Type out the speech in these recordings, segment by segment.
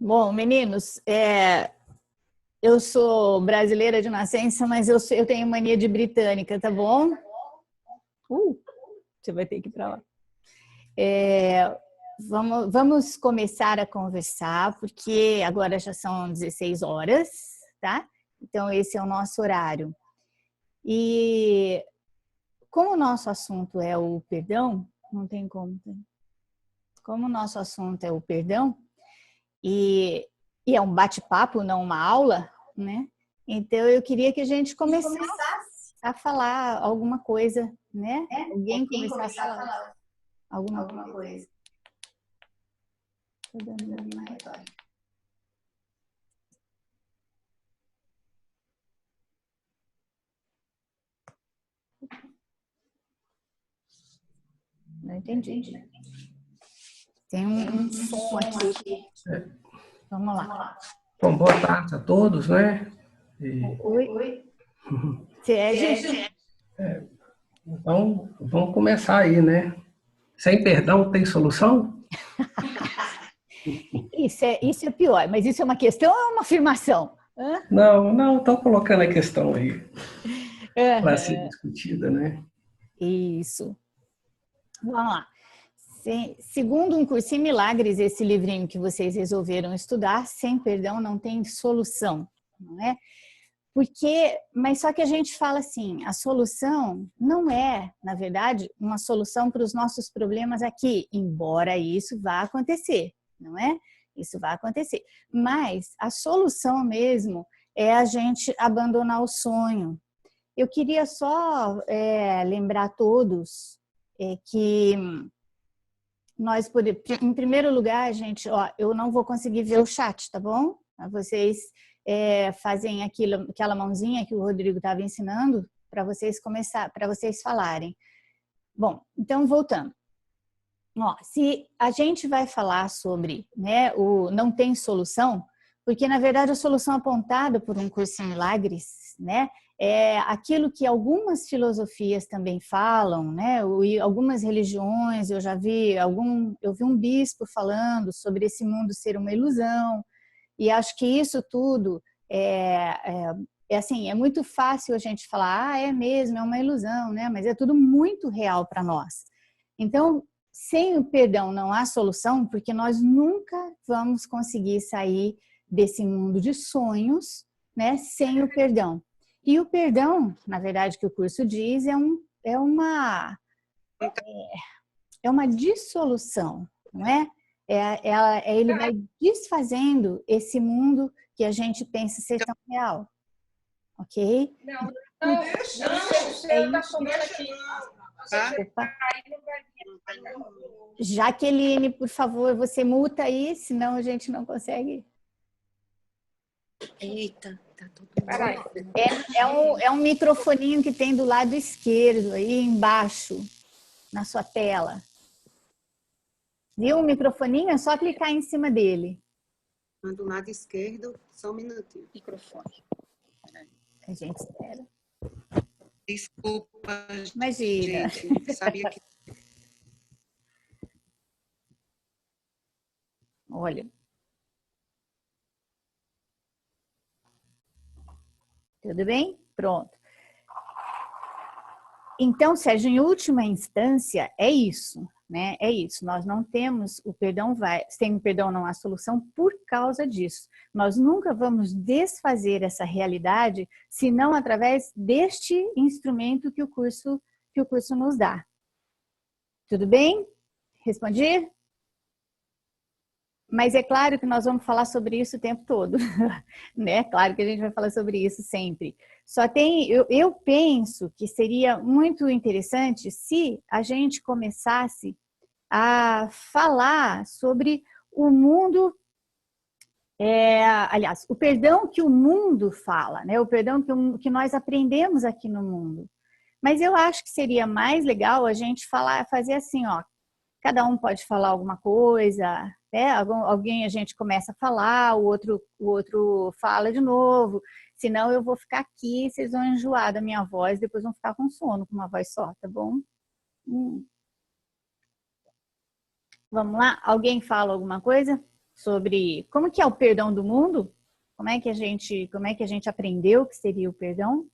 Bom, meninos, eu sou brasileira de nascença, mas eu tenho mania de britânica, tá bom? Você vai ter que ir para lá. Vamos começar a conversar, porque agora já são 16 horas, tá? Então, esse é o nosso horário. E como o nosso assunto é o perdão, não tem como. Como o nosso assunto é o perdão, e é um bate-papo, não uma aula, né? Então, eu queria que a gente começasse a falar alguma coisa, né? Alguém começasse a falar alguma coisa. Tô dando uma retórica. Não entendi. Tem um som aqui. Vamos lá. Bom, boa tarde a todos, né? Oi. Você é gente? Então, vamos começar aí, né? Sem perdão tem solução? Isso é pior, mas isso é uma questão ou é uma afirmação? Não, estou colocando a questão aí para ser Uhum. discutida, né? Isso. Vamos lá. Segundo um curso em milagres, esse livrinho que vocês resolveram estudar, sem perdão não tem solução, não é? Mas só que a gente fala assim, a solução não é, na verdade, uma solução para os nossos problemas aqui, embora isso vá acontecer, não é? Isso vai acontecer. Mas a solução mesmo é a gente abandonar o sonho. Eu queria só lembrar a todos que nós, em primeiro lugar, gente, ó, eu não vou conseguir ver o chat, tá bom? Vocês fazem aquela mãozinha que o Rodrigo estava ensinando para vocês para vocês falarem. Bom, então voltando. Ó, se a gente vai falar sobre, né, o não tem solução, porque na verdade a solução apontada por um curso em milagres, né, é aquilo que algumas filosofias também falam, né, algumas religiões, eu vi um bispo falando sobre esse mundo ser uma ilusão, e acho que isso tudo assim, é muito fácil a gente falar, é mesmo, é uma ilusão, né, mas é tudo muito real para nós. Então, sem o perdão não há solução, porque nós nunca vamos conseguir sair desse mundo de sonhos, né, sem o perdão. E o perdão, na verdade, que o curso diz, é uma dissolução, não é? Ele vai desfazendo esse mundo que a gente pensa ser tão real, ok? Jaqueline, por favor, você muta aí, senão a gente não consegue. Eita, tá todo mundo. É um microfoninho que tem do lado esquerdo, aí embaixo, na sua tela. Viu o microfoninho? É só clicar em cima dele. Do lado esquerdo, só um minutinho. Microfone. A gente espera. Desculpa, Imagina. gente. Sabia que... Olha. Tudo bem? Pronto. Então, Sérgio, em última instância, é isso, né? É isso. Nós não temos o perdão, sem o perdão não há solução por causa disso. Nós nunca vamos desfazer essa realidade, senão através deste instrumento que o curso nos dá. Tudo bem? Respondi? Mas é claro que nós vamos falar sobre isso o tempo todo, né? Claro que a gente vai falar sobre isso sempre. Eu penso que seria muito interessante se a gente começasse a falar sobre o mundo, aliás, o perdão que o mundo fala, né? O perdão que nós aprendemos aqui no mundo. Mas eu acho que seria mais legal a gente fazer assim, ó, cada um pode falar alguma coisa, né? Alguém a gente começa a falar, o outro fala de novo, senão eu vou ficar aqui, vocês vão enjoar da minha voz, depois vão ficar com sono com uma voz só, tá bom? Vamos lá? Alguém fala alguma coisa? sobre como que é o perdão do mundo? Como é que a gente aprendeu que seria o perdão?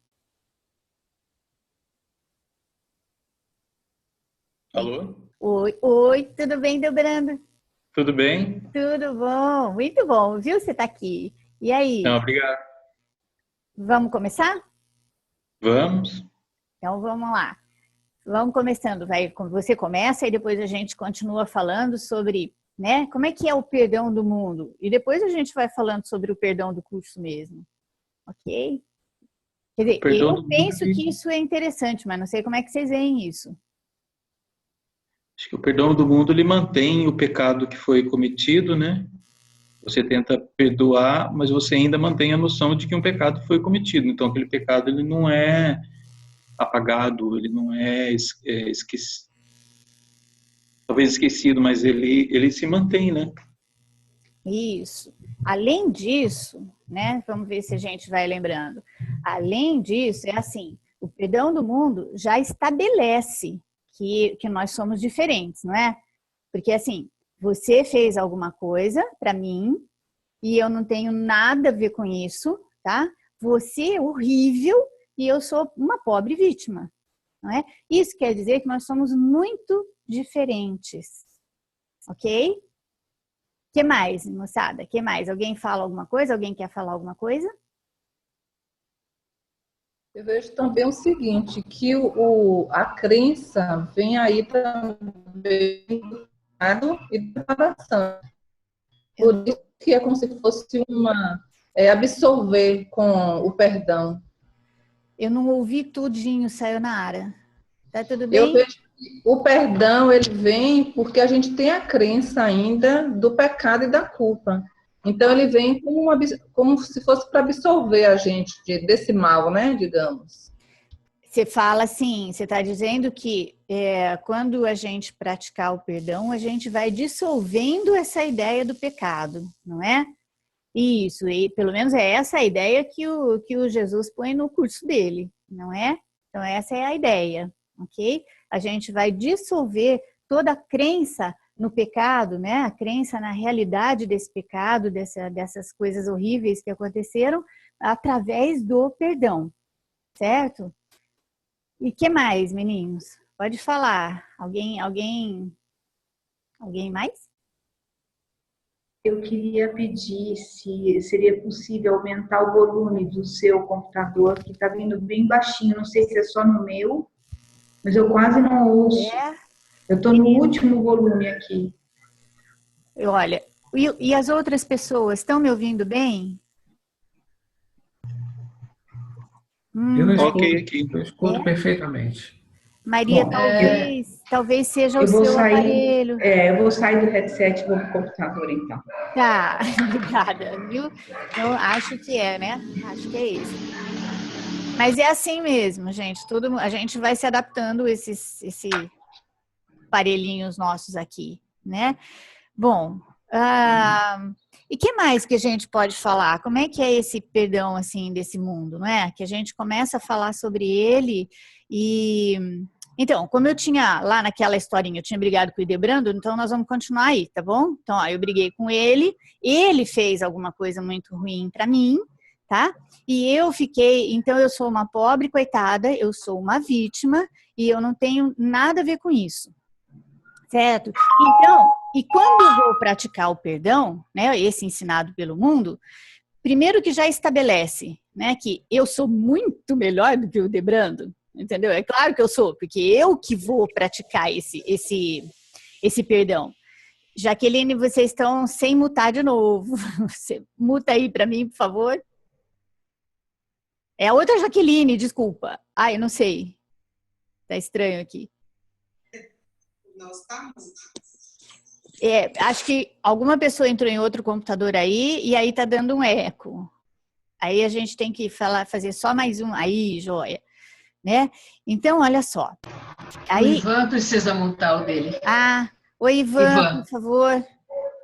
Alô? Oi, tudo bem, Delbrando? Tudo bem? Tudo bom, muito bom, viu? Você tá aqui. E aí, Não, obrigado. vamos começar? Vamos. Então vamos lá. Vamos começando, você começa e depois a gente continua falando sobre, né, como é que é o perdão do mundo. E depois a gente vai falando sobre o perdão do curso mesmo, ok? Quer dizer, Perdão do eu mundo. penso que isso é interessante, mas não sei como é que vocês veem isso. Acho que o perdão do mundo ele mantém o pecado que foi cometido, né? Você tenta perdoar, mas você ainda mantém a noção de que um pecado foi cometido. Então aquele pecado ele não é apagado, ele não é esquecido, talvez esquecido, mas ele se mantém, né? Isso. Além disso, né? Vamos ver se a gente vai lembrando. Além disso, é assim, o perdão do mundo já estabelece que nós somos diferentes, não é? Porque assim, você fez alguma coisa para mim e eu não tenho nada a ver com isso, tá? Você é horrível e eu sou uma pobre vítima, não é? Isso quer dizer que nós somos muito diferentes, ok? Que mais, moçada? Que mais? Alguém fala alguma coisa? Alguém quer falar alguma coisa? Eu vejo também o seguinte, que a crença vem aí também do pecado e da separação. Por isso que é como se fosse absolver com o perdão. Eu não ouvi tudinho, Sayonara. Tá tudo Eu bem? vejo que o perdão, ele vem porque a gente tem a crença ainda do pecado e da culpa. Então, ele vem como se fosse para absolver a gente desse mal, né, digamos. Você fala assim, você está dizendo que quando a gente praticar o perdão, a gente vai dissolvendo essa ideia do pecado, não é? Isso, e pelo menos é essa a ideia que o Jesus põe no curso dele, não é? Então essa é a ideia, ok? A gente vai dissolver toda a crença no pecado, né? A crença na realidade desse pecado, dessas coisas horríveis que aconteceram, através do perdão, certo? E que mais, meninos? Pode falar. Alguém mais? Eu queria pedir se seria possível aumentar o volume do seu computador, que está vindo bem baixinho. Não sei se é só no meu, mas eu quase não ouço. Eu estou no último volume aqui. Olha, e as outras pessoas estão me ouvindo bem? Eu escuto perfeitamente. Maria, Bom, talvez seja o eu vou seu sair, aparelho. eu vou sair do headset e vou para o computador, então. Tá, obrigada, viu? Eu acho que é, né? Acho que é isso. Mas é assim mesmo, gente. A gente vai se adaptando esses aparelhinhos nossos aqui, né? Bom, e que mais que a gente pode falar? Como é que é esse perdão, assim, desse mundo, não é? Que a gente começa a falar sobre ele e... Então, como eu tinha lá naquela historinha, eu tinha brigado com o Idebrando, então nós vamos continuar aí, tá bom? Então, ó, eu briguei com ele fez alguma coisa muito ruim pra mim, tá? E eu fiquei, então eu sou uma pobre coitada, eu sou uma vítima e eu não tenho nada a ver com isso. Certo? Então, e quando eu vou praticar o perdão, né, esse ensinado pelo mundo, primeiro que já estabelece, né, que eu sou muito melhor do que o Debrando, entendeu? É claro que eu sou, porque eu que vou praticar esse perdão. Jaqueline, vocês estão sem mutar de novo. Você muta aí para mim, por favor. É a outra Jaqueline, desculpa. Ai, não sei. Tá estranho aqui. Nós estamos. Acho que alguma pessoa entrou em outro computador aí e aí tá dando um eco. Aí a gente tem que fazer só mais um. Aí, joia. Né? Então, olha só. Aí... O Ivan precisa mutar o dele. Oi, Ivan, por favor.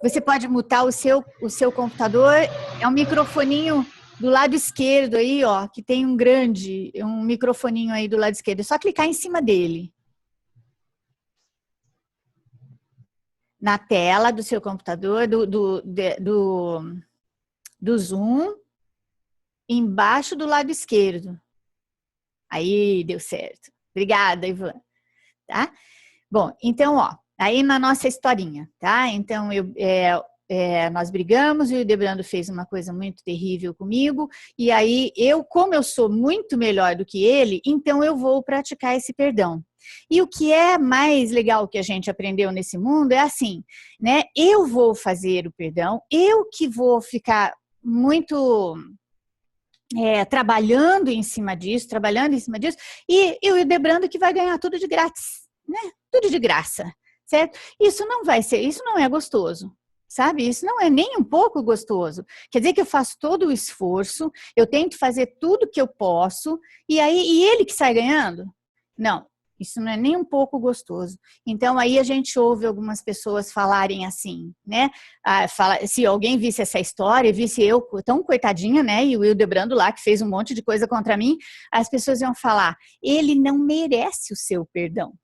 Você pode mutar o seu computador. É um microfoninho do lado esquerdo aí, ó, que tem um microfoninho aí do lado esquerdo. É só clicar em cima dele. na tela do seu computador, do Zoom, embaixo do lado esquerdo. Aí, deu certo. Obrigada, Ivan. Tá? Bom, então, ó, aí na nossa historinha, tá? Então, nós brigamos e o Hildebrando fez uma coisa muito terrível comigo, e aí como eu sou muito melhor do que ele, então eu vou praticar esse perdão. E o que é mais legal que a gente aprendeu nesse mundo é assim, né? Eu vou fazer o perdão, eu que vou ficar muito trabalhando em cima disso, e o Hildebrando que vai ganhar tudo de grátis, né? Tudo de graça, certo? Isso não é gostoso. Sabe? Isso não é nem um pouco gostoso. Quer dizer que eu faço todo o esforço, eu tento fazer tudo que eu posso, e ele que sai ganhando? Não, isso não é nem um pouco gostoso. Então, aí a gente ouve algumas pessoas falarem assim, né? Se alguém visse essa história, visse eu tão coitadinha, né? E o Hildebrando lá, que fez um monte de coisa contra mim, as pessoas iam falar, ele não merece o seu perdão,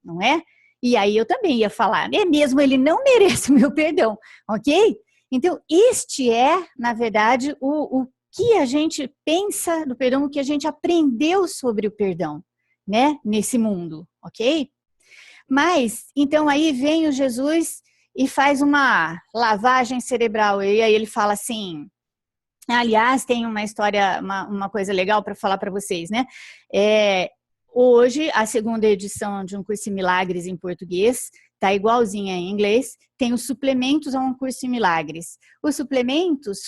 não é? E aí eu também ia falar, mesmo ele não merece o meu perdão, ok? Então, este é, na verdade, o que a gente pensa do perdão, o que a gente aprendeu sobre o perdão, né? Nesse mundo, ok? Mas, então aí vem o Jesus e faz uma lavagem cerebral, e aí ele fala assim, aliás, tem uma história, uma coisa legal para falar para vocês, né? Hoje, a segunda edição de um curso em milagres em português, tá igualzinha em inglês, tem os suplementos a um curso em milagres. Os suplementos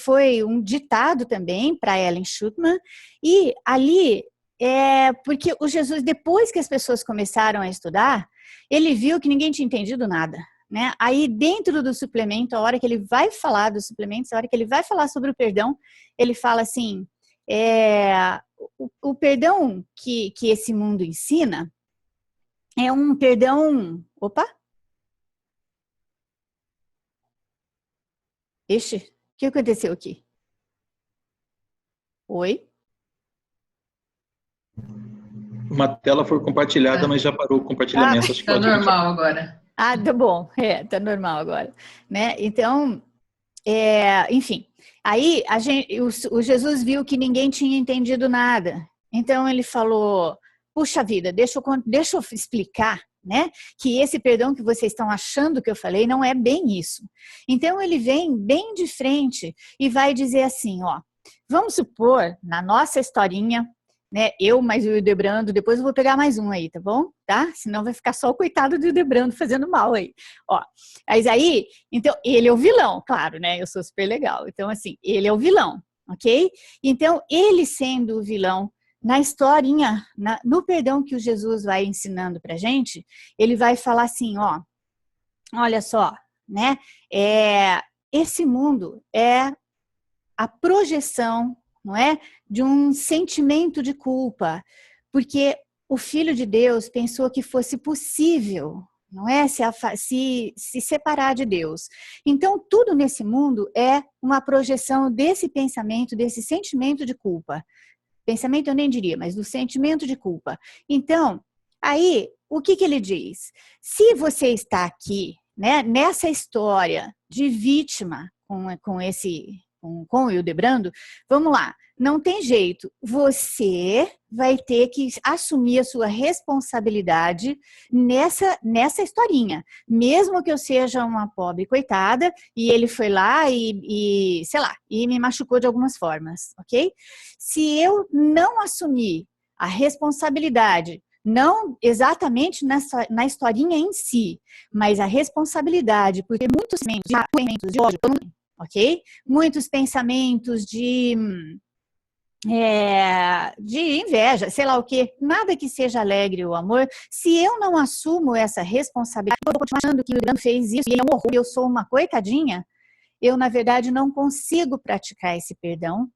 foi um ditado também para Ellen Schuttman, e ali, porque o Jesus, depois que as pessoas começaram a estudar, ele viu que ninguém tinha entendido nada, né? Aí dentro do suplemento, a hora que ele vai falar dos suplementos, a hora que ele vai falar sobre o perdão, ele fala assim, o perdão que esse mundo ensina é um perdão... Opa! Ixi, o que aconteceu aqui? Oi? Uma tela foi compartilhada, mas já parou o compartilhamento. Acho que Tá pode normal agora. Tá bom. Tá normal agora. Né? Então, enfim... Aí o Jesus viu que ninguém tinha entendido nada. Então ele falou, puxa vida, deixa eu explicar, né? Que esse perdão que vocês estão achando que eu falei não é bem isso. Então ele vem bem de frente e vai dizer assim, ó, vamos supor, na nossa historinha, né? Eu mais o Hildebrando, depois eu vou pegar mais um aí, tá bom? Tá? Senão vai ficar só o coitado do Hildebrando fazendo mal aí. Ó, mas aí, então, ele é o vilão, claro, né? Eu sou super legal. Então, assim, ele é o vilão, ok? Então, ele sendo o vilão, na historinha, no perdão que o Jesus vai ensinando pra gente, ele vai falar assim, ó, olha só, né? Esse mundo é a projeção, não é? De um sentimento de culpa, porque o Filho de Deus pensou que fosse possível, não é? Se separar de Deus. Então, tudo nesse mundo é uma projeção desse pensamento, desse sentimento de culpa. Pensamento eu nem diria, mas do sentimento de culpa. Então, aí, o que ele diz? Se você está aqui, né, nessa história de vítima com o Hildebrando, vamos lá, não tem jeito, você vai ter que assumir a sua responsabilidade nessa historinha, mesmo que eu seja uma pobre coitada, e ele foi lá e sei lá, e me machucou de algumas formas, ok? Se eu não assumir a responsabilidade, não exatamente na historinha em si, mas a responsabilidade, porque muitos pensamentos de ódio, ok? Muitos pensamentos de inveja, sei lá o quê, nada que seja alegre ou amor. Se eu não assumo essa responsabilidade, eu vou continuar achando que o Hildebrando fez isso e ele é um horror, eu sou uma coitadinha, eu, na verdade, não consigo praticar esse perdão,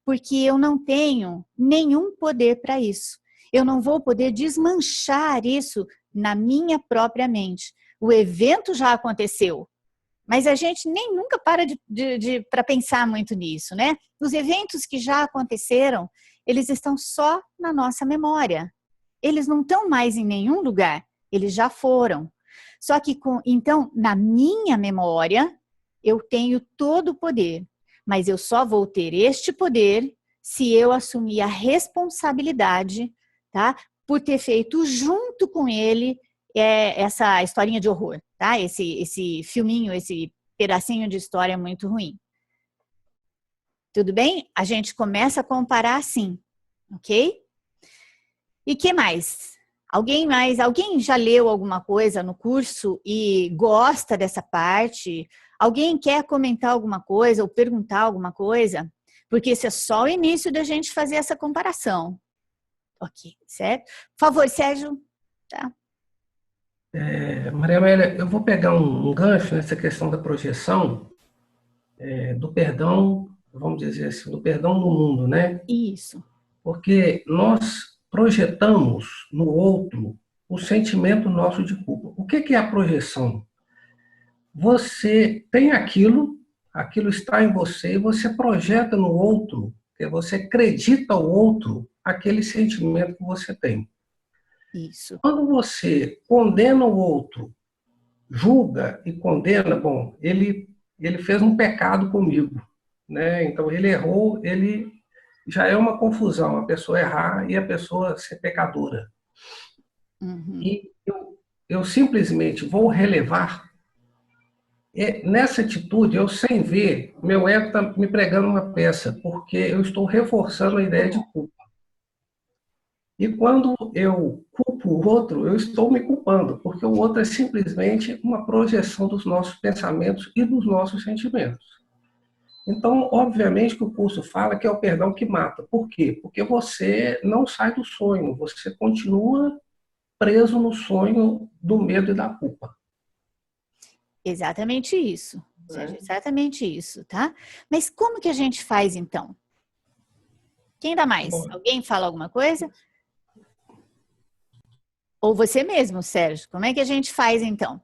porque eu não tenho nenhum poder para isso. Eu não vou poder desmanchar isso na minha própria mente. O evento já aconteceu, mas a gente nem nunca para para pensar muito nisso, né? Os eventos que já aconteceram, eles estão só na nossa memória. Eles não estão mais em nenhum lugar, eles já foram. Só que, então, na minha memória, eu tenho todo o poder, mas eu só vou ter este poder se eu assumir a responsabilidade, tá? Por ter feito junto com ele essa historinha de horror, tá? Esse filminho, esse pedacinho de história muito ruim. Tudo bem? A gente começa a comparar assim, ok? E que mais? Alguém já leu alguma coisa no curso e gosta dessa parte? Alguém quer comentar alguma coisa ou perguntar alguma coisa? Porque esse é só o início da gente fazer essa comparação. Ok, certo? Por favor, Sérgio. Tá. Maria Amélia, eu vou pegar um gancho nessa questão da projeção, do perdão, vamos dizer assim, do perdão no mundo, né? Isso. Porque nós projetamos no outro o sentimento nosso de culpa. O que é a projeção? Você tem aquilo está em você, e você projeta no outro, que você acredita ao outro aquele sentimento que você tem. Isso. Quando você condena o outro, julga e condena, bom, ele fez um pecado comigo, né? Então ele errou, ele já é uma confusão a pessoa errar e a pessoa ser pecadora. Uhum. E eu simplesmente vou relevar. Nessa atitude, eu sem ver, meu ego está me pregando uma peça, porque eu estou reforçando a ideia de culpa. E quando eu culpo o outro, eu estou me culpando, porque o outro é simplesmente uma projeção dos nossos pensamentos e dos nossos sentimentos. Então, obviamente que o curso fala que é o perdão que mata. Por quê? Porque você não sai do sonho, você continua preso no sonho do medo e da culpa. Exatamente isso. Sérgio, exatamente isso, tá? Mas como que a gente faz, então? Quem dá mais? Bom, alguém fala alguma coisa? Ou você mesmo, Sérgio? Como é que a gente faz, então?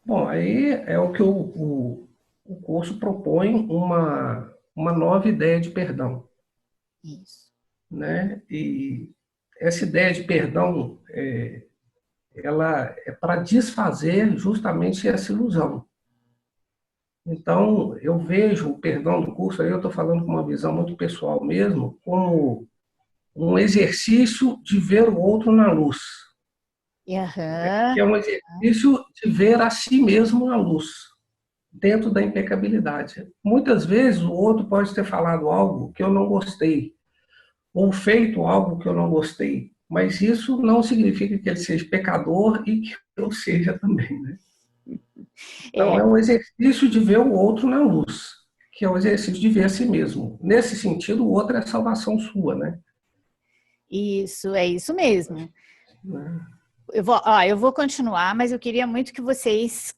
Bom, aí é o que o curso propõe uma nova ideia de perdão. Isso. Né? E essa ideia de perdão, ela é para desfazer justamente essa ilusão. Então, eu vejo o perdão do curso, aí eu estou falando com uma visão muito pessoal mesmo, como um exercício de ver o outro na luz. Uhum. Que é um exercício de ver a si mesmo na luz, dentro da impecabilidade. Muitas vezes o outro pode ter falado algo que eu não gostei, ou feito algo que eu não gostei, mas isso não significa que ele seja pecador e que eu seja também, né? Então é um exercício de ver o outro na luz, que é o exercício de ver a si mesmo. Nesse sentido, o outro é salvação sua, né? Isso, é isso mesmo. Né? Eu vou continuar, mas eu queria muito que vocês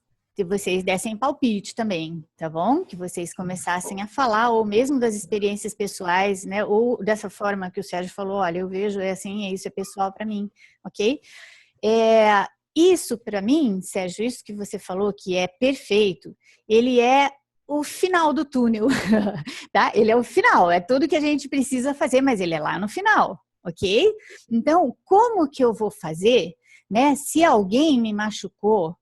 dessem palpite também, tá bom? Que vocês começassem a falar, ou mesmo das experiências pessoais, né? Ou dessa forma que o Sérgio falou, olha, eu vejo, é assim, isso é pessoal para mim, ok? Isso para mim, Sérgio, isso que você falou que é perfeito, ele é o final do túnel, tá? Ele é o final, é tudo que a gente precisa fazer, mas ele é lá no final, ok? Então, como que eu vou fazer, né? Se alguém me machucou,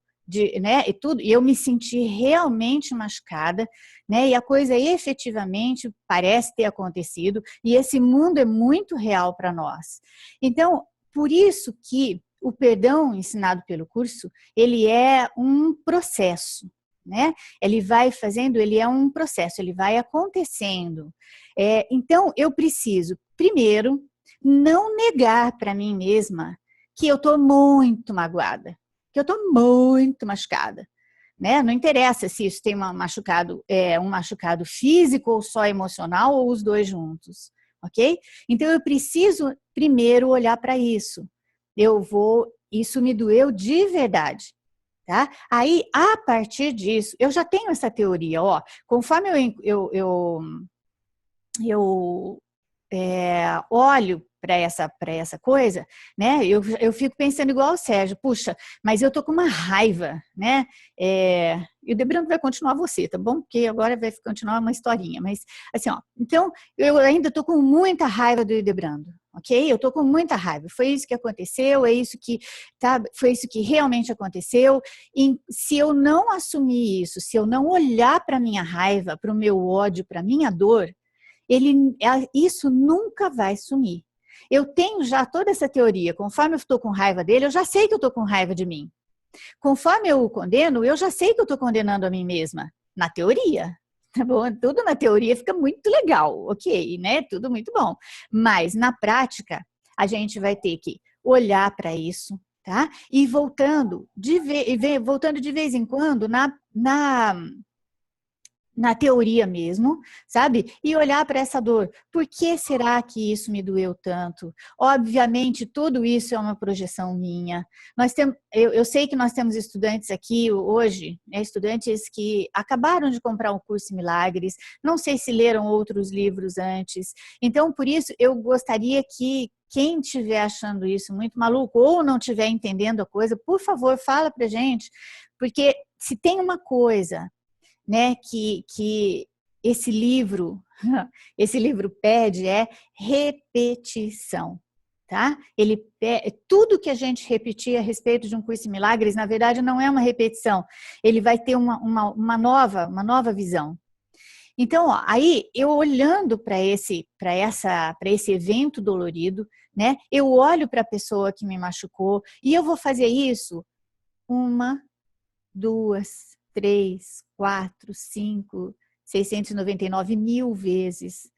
né, e eu me senti realmente machucada, né, e a coisa efetivamente parece ter acontecido, e esse mundo é muito real para nós. Então, por isso que o perdão ensinado pelo curso, ele é um processo, né? Ele vai fazendo, ele é um processo, ele vai acontecendo. Então, eu preciso, primeiro, não negar para mim mesma que eu estou muito magoada, que eu estou muito machucada, né? Não interessa se isso tem um machucado físico ou só emocional ou os dois juntos, ok? Então eu preciso primeiro olhar para isso. Isso me doeu de verdade, tá? Aí a partir disso, eu já tenho essa teoria, ó. Conforme eu olho para essa coisa, né? Eu fico pensando igual ao Sérgio, puxa, mas eu tô com uma raiva, né? E o Debrando vai continuar você, tá bom? Porque agora vai continuar uma historinha, mas assim, ó. Então, eu ainda tô com muita raiva do Debrando, ok? Eu estou com muita raiva. Foi isso que aconteceu, foi isso que realmente aconteceu. E se eu não assumir isso, se eu não olhar para a minha raiva, para o meu ódio, para a minha dor, isso nunca vai sumir. Eu tenho já toda essa teoria. Conforme eu estou com raiva dele, eu já sei que eu estou com raiva de mim. Conforme eu o condeno, eu já sei que eu estou condenando a mim mesma. Na teoria. Tá bom? Tudo na teoria fica muito legal, ok, né? Tudo muito bom. Mas na prática, a gente vai ter que olhar para isso, tá? E voltando de vez em quando na teoria mesmo, sabe? E olhar para essa dor. Por que será que isso me doeu tanto? Obviamente, tudo isso é uma projeção minha. Eu sei que nós temos estudantes aqui hoje, né, estudantes que acabaram de comprar um curso em Milagres, não sei se leram outros livros antes. Então, por isso, eu gostaria que quem estiver achando isso muito maluco ou não estiver entendendo a coisa, por favor, fala pra gente, porque se tem uma coisa, né, que esse livro pede é repetição, tá? Tudo que a gente repetir a respeito de um curso em Milagres, na verdade, não é uma repetição. Ele vai ter uma nova visão. Então, ó, aí eu olhando para esse evento dolorido, né? Eu olho para a pessoa que me machucou e eu vou fazer isso 1, 2, 3, 4, 5, 699 mil vezes,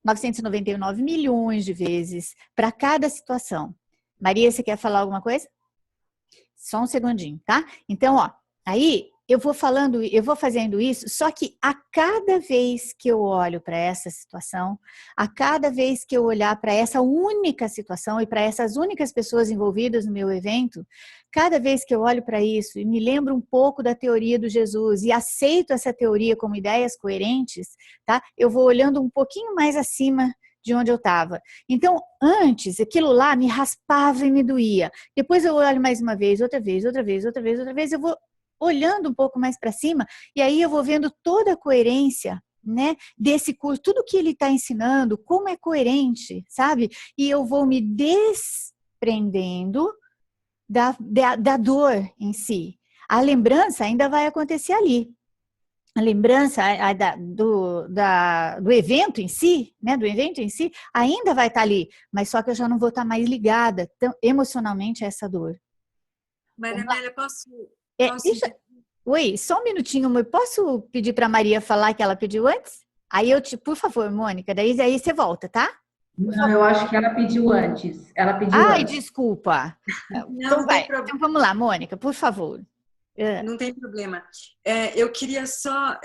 999 milhões de vezes para cada situação. Maria, você quer falar alguma coisa? Só um segundinho, tá? Então, ó, aí eu vou fazendo isso, só que a cada vez que eu olho para essa situação, a cada vez que eu olhar para essa única situação e para essas únicas pessoas envolvidas no meu evento, cada vez que eu olho para isso e me lembro um pouco da teoria do Jesus e aceito essa teoria como ideias coerentes, tá? Eu vou olhando um pouquinho mais acima de onde eu estava. Então, antes, aquilo lá me raspava e me doía. Depois eu olho mais uma vez, outra vez, eu vou olhando um pouco mais para cima, e aí eu vou vendo toda a coerência, né, desse curso, tudo que ele está ensinando, como é coerente, sabe? E eu vou me desprendendo da dor em si. A lembrança ainda vai acontecer ali. A lembrança do evento em si, né, do evento em si, ainda vai estar ali, mas só que eu já não vou estar mais ligada emocionalmente a essa dor. Maria Amélia, posso... Oi, só um minutinho, amor. Posso pedir para a Maria falar que ela pediu antes? Aí por favor, Mônica, daí você volta, tá? Não, eu acho que ela pediu antes. Ela pediu Ai, antes. desculpa. Não tem problema. Então vamos lá, Mônica, por favor. Não tem problema. Eu queria só...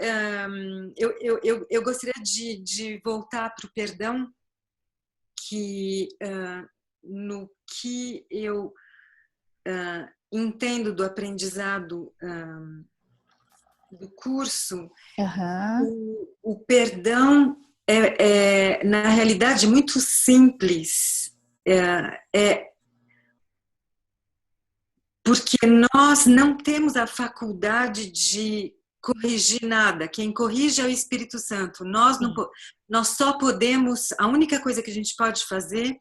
Eu gostaria de voltar para o perdão, que no que eu entendo do aprendizado do curso, o perdão é, na realidade, muito simples. Porque nós não temos a faculdade de corrigir nada. Quem corrige é o Espírito Santo. Nós só podemos... A única coisa que a gente pode fazer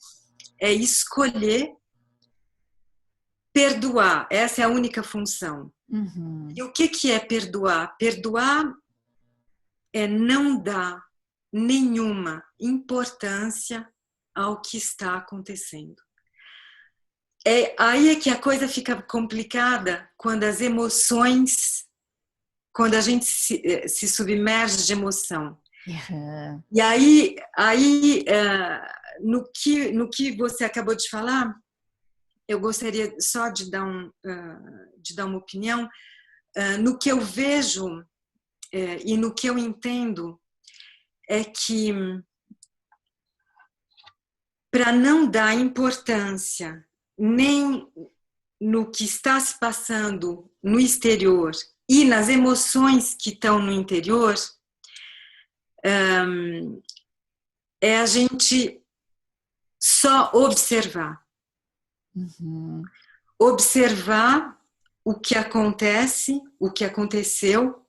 é escolher perdoar. Essa é a única função. Uhum. E o que é perdoar? Perdoar é não dar nenhuma importância ao que está acontecendo. Aí é que a coisa fica complicada quando as emoções, quando a gente se submerge de emoção. Uhum. E aí no que você acabou de falar, eu gostaria só de dar uma opinião. No que eu vejo e no que eu entendo é que para não dar importância nem no que está se passando no exterior e nas emoções que estão no interior, é a gente só observar. Uhum. Observar o que acontece, o que aconteceu,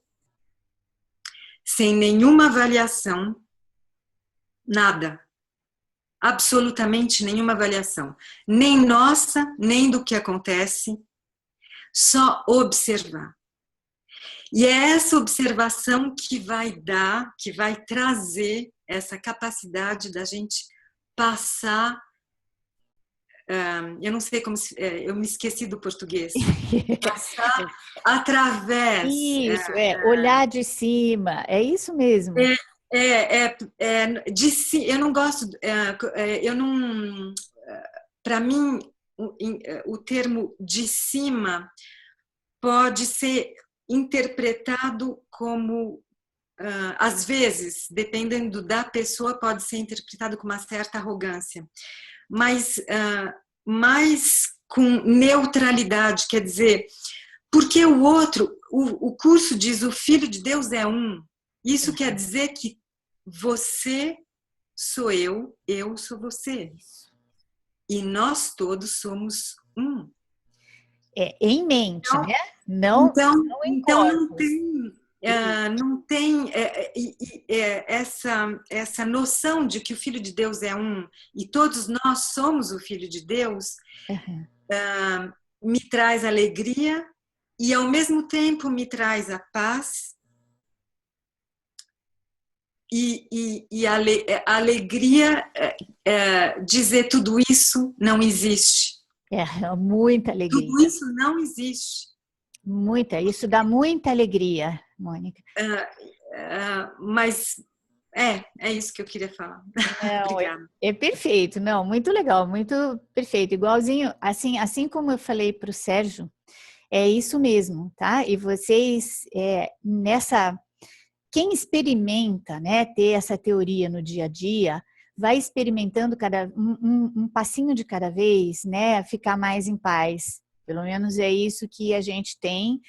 sem nenhuma avaliação, nada. absolutamente nenhuma avaliação, nem nossa, nem do que acontece, só observar. E é essa observação que vai dar, que vai trazer essa capacidade da gente passar. Eu não sei como eu me esqueci do português. Passar através. Isso, olhar de cima, é isso mesmo. Eu não gosto, para mim, o termo de cima pode ser interpretado como, às vezes, dependendo da pessoa, pode ser interpretado com uma certa arrogância, mas mais com neutralidade, quer dizer, porque o outro, o curso diz o Filho de Deus é um, isso quer dizer que você sou eu sou você, e nós todos somos um. Em mente, então, né? Não em corpos. Não tem essa noção de que o Filho de Deus é um e todos nós somos o Filho de Deus, me traz alegria e ao mesmo tempo me traz a paz e a alegria dizer tudo isso não existe. Muita alegria. Tudo isso não existe. Isso dá muita alegria, Mônica. Mas é isso que eu queria falar. Obrigada. É perfeito, não, muito legal, muito perfeito. Igualzinho, assim como eu falei para o Sérgio, é isso mesmo, tá? E vocês, quem experimenta, né, ter essa teoria no dia a dia, vai experimentando um passinho de cada vez, né, ficar mais em paz. Pelo menos é isso que a gente tem.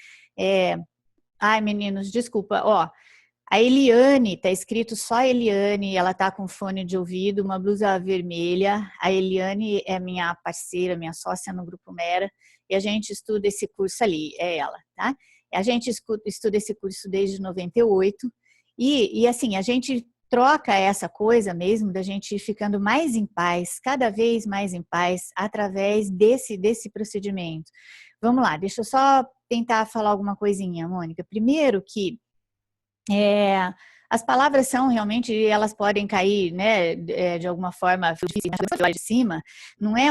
Ai, meninos, desculpa. A Eliane, tá escrito só Eliane, ela tá com fone de ouvido, uma blusa vermelha. A Eliane é minha parceira, minha sócia no Grupo Mera, e a gente estuda esse curso ali, é ela, tá? A gente estuda esse curso desde 98, e assim, a gente troca essa coisa mesmo da gente ir ficando mais em paz, cada vez mais em paz, através desse procedimento. Vamos lá, deixa eu só tentar falar alguma coisinha, Mônica. Primeiro que as palavras são realmente, elas podem cair, né, de alguma forma, lá de cima, não é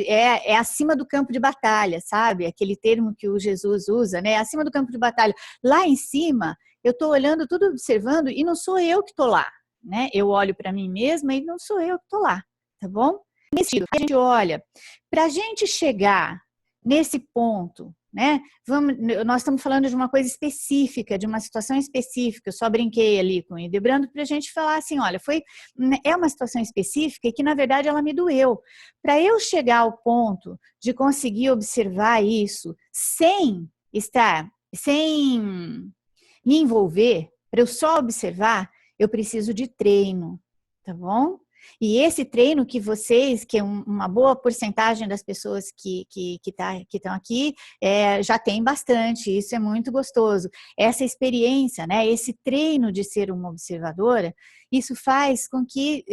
é acima do campo de batalha, sabe? Aquele termo que o Jesus usa, né? Acima do campo de batalha. Lá em cima, eu estou olhando, tudo observando, e não sou eu que estou lá, né? Eu olho para mim mesma e não sou eu que estou lá, tá bom? Nesse sentido, a gente olha, para a gente chegar nesse ponto, né? Nós estamos falando de uma coisa específica, de uma situação específica. Eu só brinquei ali com o Hildebrando para a gente falar assim, olha, é uma situação específica e que, na verdade, ela me doeu. Para eu chegar ao ponto de conseguir observar isso sem me envolver, para eu só observar, eu preciso de treino, tá bom? E esse treino que vocês, que é uma boa porcentagem das pessoas que estão aqui, já tem bastante, isso é muito gostoso. Essa experiência, né, esse treino de ser uma observadora, isso faz com que,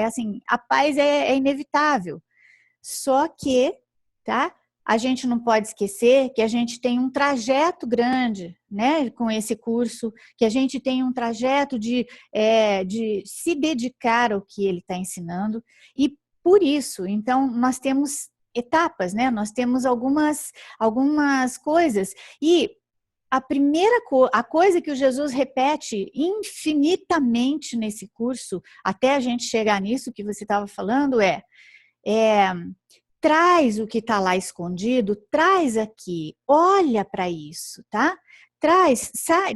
assim, a paz é inevitável. Só que, tá? A gente não pode esquecer que a gente tem um trajeto grande, né, com esse curso, que a gente tem um trajeto de se dedicar ao que ele está ensinando, e por isso, então, nós temos etapas, né, nós temos algumas coisas, e a coisa que o Jesus repete infinitamente nesse curso, até a gente chegar nisso que você estava falando, traz o que está lá escondido, traz aqui, olha para isso, tá?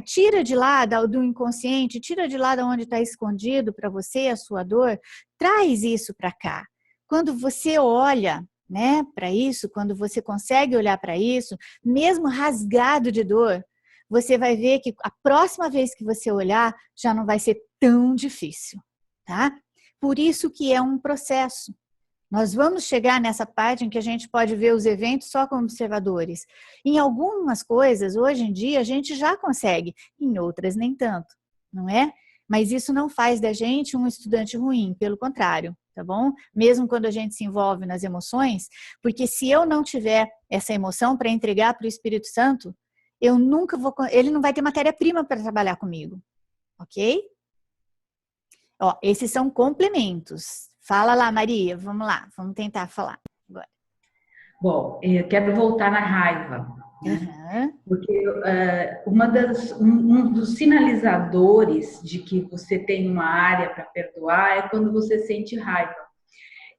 Tira de lá do inconsciente, tira de lá de onde está escondido para você a sua dor, traz isso para cá. Quando você olha, né, para isso, quando você consegue olhar para isso, mesmo rasgado de dor, você vai ver que a próxima vez que você olhar já não vai ser tão difícil, tá? Por isso que é um processo. Nós vamos chegar nessa parte em que a gente pode ver os eventos só como observadores. Em algumas coisas, hoje em dia, a gente já consegue, em outras nem tanto, não é? Mas isso não faz da gente um estudante ruim, pelo contrário, tá bom? Mesmo quando a gente se envolve nas emoções, porque se eu não tiver essa emoção para entregar para o Espírito Santo, eu nunca vou, ele não vai ter matéria-prima para trabalhar comigo, ok? Ó, esses são complementos. Fala lá, Maria, vamos lá, vamos tentar falar agora. Bom, eu quero voltar na raiva, né? Porque um dos sinalizadores de que você tem uma área para perdoar é quando você sente raiva.